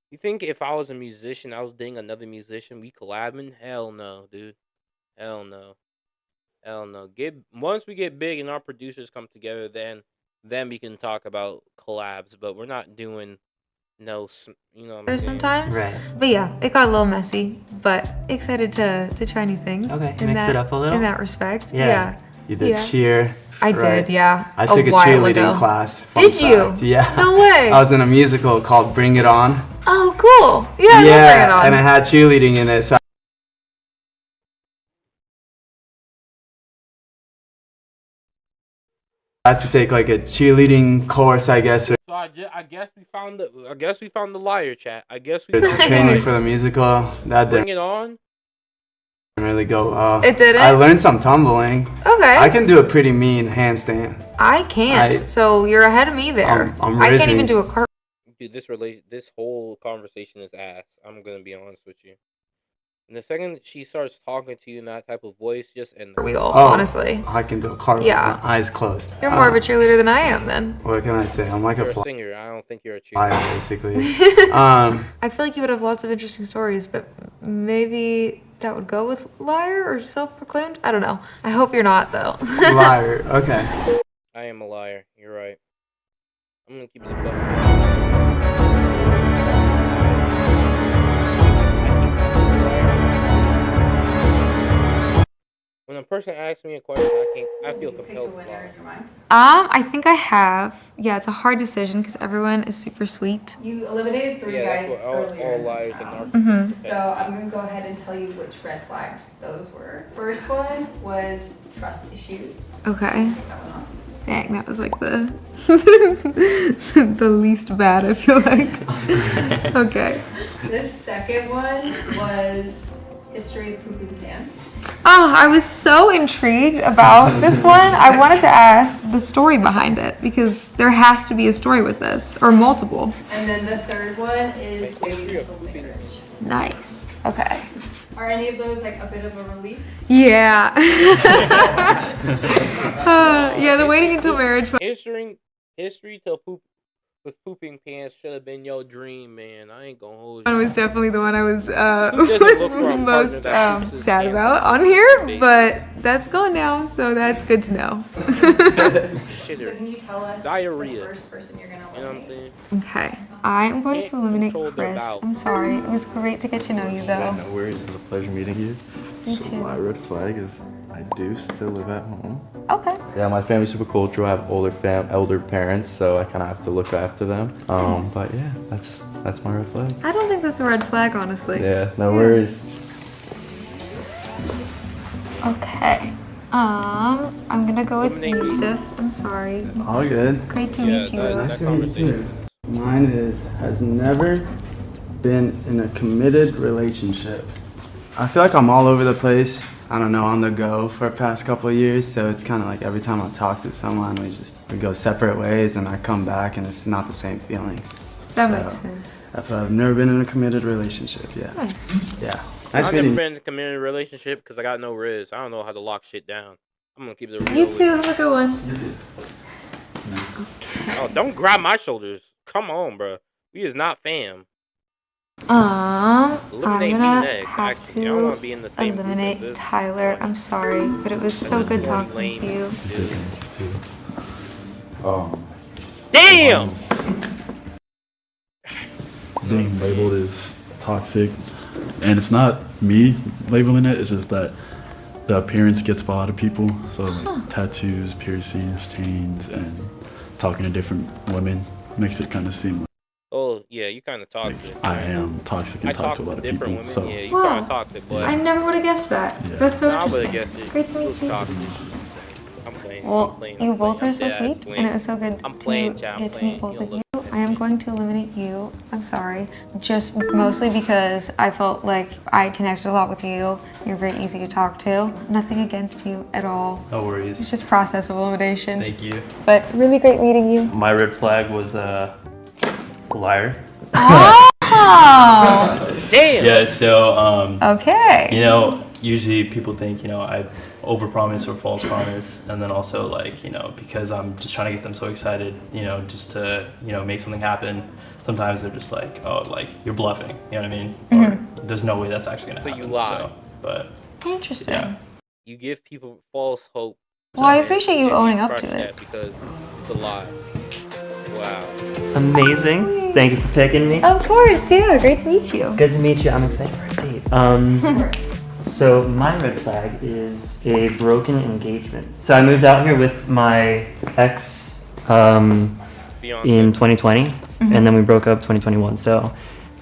You think if I was a musician, I was dating another musician, we collabing? Hell no, dude. Hell no. Hell no. Once we get big and our producers come together, then we can talk about collabs. But we're not doing you know what I'm saying? Sometimes. Right. But yeah, it got a little messy, but excited to try new things. Okay, in mix that, it up a little? In that respect. Yeah. You did cheer. I right? did, yeah. I took a while cheerleading ago. class. Fun Did you? fact. Yeah. No way. I was in a musical called Bring It On. Oh, cool. Yeah, I love Bring It On. And it had cheerleading in it. So I had to take like a cheerleading course, I guess. Or So I guess we found the liar, chat. I guess we it's found the training liar. for the musical. That Bring didn't it on. really go well. It didn't? I learned some tumbling. Okay. I can do a pretty mean handstand. I can't. So you're ahead of me there. I'm I can't risen. even do a cart. Dude, this whole conversation is ass. I'm gonna be honest with you. And the second she starts talking to you in that type of voice, just end the Cartwheel, honestly. I can do a cartwheel Yeah. with my eyes closed. You're more of a cheerleader than I am, then. What can I say? I'm like You're a a singer. I don't think you're a flyer, cheerleader. basically. I feel like you would have lots of interesting stories, but maybe that would go with liar or self-proclaimed? I don't know. I hope you're not, though. Liar. Okay. I am a liar. You're right. I'm gonna keep it a buck. When a person asks me a question, I feel compelled to lie. I think I have. Yeah, it's a hard decision because everyone is super sweet. You eliminated three Yeah, guys that's what earlier all in this liars and round. narcissists. So I'm gonna go ahead and tell you which red flags those were. First one was trust issues. Okay. Take that one off. Dang, that was like the the least bad, I feel like. Okay. The second one was history of pooping pants. Oh, I was so intrigued about this one. I wanted to ask the story behind it because there has to be a story with this, or multiple. And then the third one is waiting until marriage. Nice. Okay. Are any of those like a bit of a relief? Yeah. Yeah, the waiting until marriage. History to poop with pooping pants should have been your dream, man. I ain't gonna hold One you. was definitely the one I was, Who doesn't look for a partner most that poops his sad pants about on on a here, daily but that's gone now, so that's good to know. So can you tell us Diarrhea. the first person you're gonna You know what I'm eliminate? saying? Okay, I am going to eliminate control their Chris. bowels. I'm sorry. It was great to get to know you, though. No worries. It was a pleasure meeting you. You So too. my red flag is I do still live at home. Okay. Yeah, my family's super cultural. I have elder parents, so I kind of have to look after them. Nice. But yeah, that's my red flag. I don't think that's a red flag, honestly. Yeah, no worries. Okay. I'm gonna go with Yusuf. I'm sorry. All good. Great to meet you. Nice to meet you too. Mine has never been in a committed relationship. I feel like I'm all over the place. I don't know, on the go for the past couple of years. So it's kind of like every time I talk to someone, we go separate ways, and I come back, and it's not the same feelings. That So makes sense. That's why I've never been in a committed relationship. Yeah. Nice. Yeah. Nice I've meeting never you. been in a community relationship because I got no riz. I don't know how to lock shit down. I'm gonna keep it real. You with too. Have a good one. Oh, don't grab my shoulders. Come on, bro. We is not fam. I'm Eliminate me gonna next. have Actually, I don't wanna be in the to same group as eliminate this. Tyler. I'm sorry, but it was so good talking to you. Damn! Being labeled as toxic, and it's not me labeling it, it's just that the appearance gets by a lot of people. So like tattoos, piercings, chains, and talking to different women makes it kind of seem like Oh yeah, you kind of toxic. I am toxic and talk to a lot of people. Different women. So Yeah, you Wow. kind of toxic, but I never would have guessed that. Yeah. That's so I would have interesting. guessed it. Great to meet you. Toxic. I'm playing. Well, I'm playing, you I'm both playing. are so I'm dead ass sweet, playing. and it was so good I'm to playing, chat. I'm get to meet playing. both You of don't you. I am going to eliminate you. I'm sorry. Just mostly because I felt like I connected a lot with you. You're very easy to talk to. Nothing against you at all. No worries. It's just process of elimination. Thank you. But really great meeting you. My red flag was liar. Oh! Damn! Yeah, so Okay. you know, usually people think, you know, I overpromise or false promise, and then also like, you know, because I'm just trying to get them so excited, you know, just to, you know, make something happen. Sometimes they're just like, oh, like you're bluffing, you know what I mean? Or there's no way that's actually gonna So happen. you lie. So, but Interesting. yeah. You give people false hope. Well, I and appreciate you you owning up crush to it. that because it's a lie. Wow. Amazing. Thank you for picking me. Of course, yeah. Great to meet you. Good to meet you. I'm excited for a date. So my red flag is a broken engagement. So I moved out here with my ex in 2020, and then we broke up 2021. So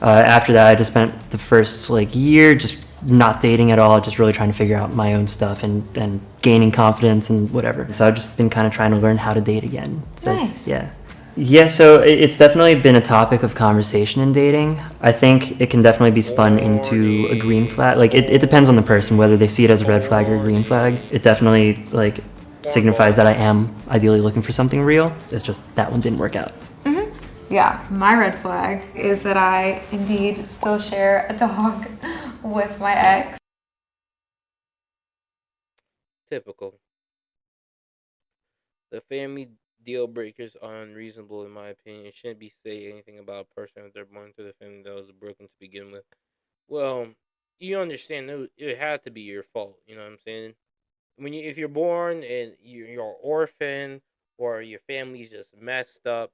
after that, I just spent the first like year just not dating at all, just really trying to figure out my own stuff and gaining confidence and whatever. So I've just been kind of trying to learn how to date again. So Nice. Yeah, so it's definitely been a topic of conversation in dating. I think it can definitely be spun into a green flag. Like it depends on the person whether they see it as a red flag or a green flag. It definitely like signifies that I am ideally looking for something real. It's just that one didn't work out. Yeah, my red flag is that I indeed still share a dog with my ex. Typical. The family deal breakers are unreasonable in my opinion. It shouldn't be say anything about a person if they're born to the family that was broken to begin with. Well, you understand it had to be your fault. You know what I'm saying? If you're born and you're orphan or your family's just messed up,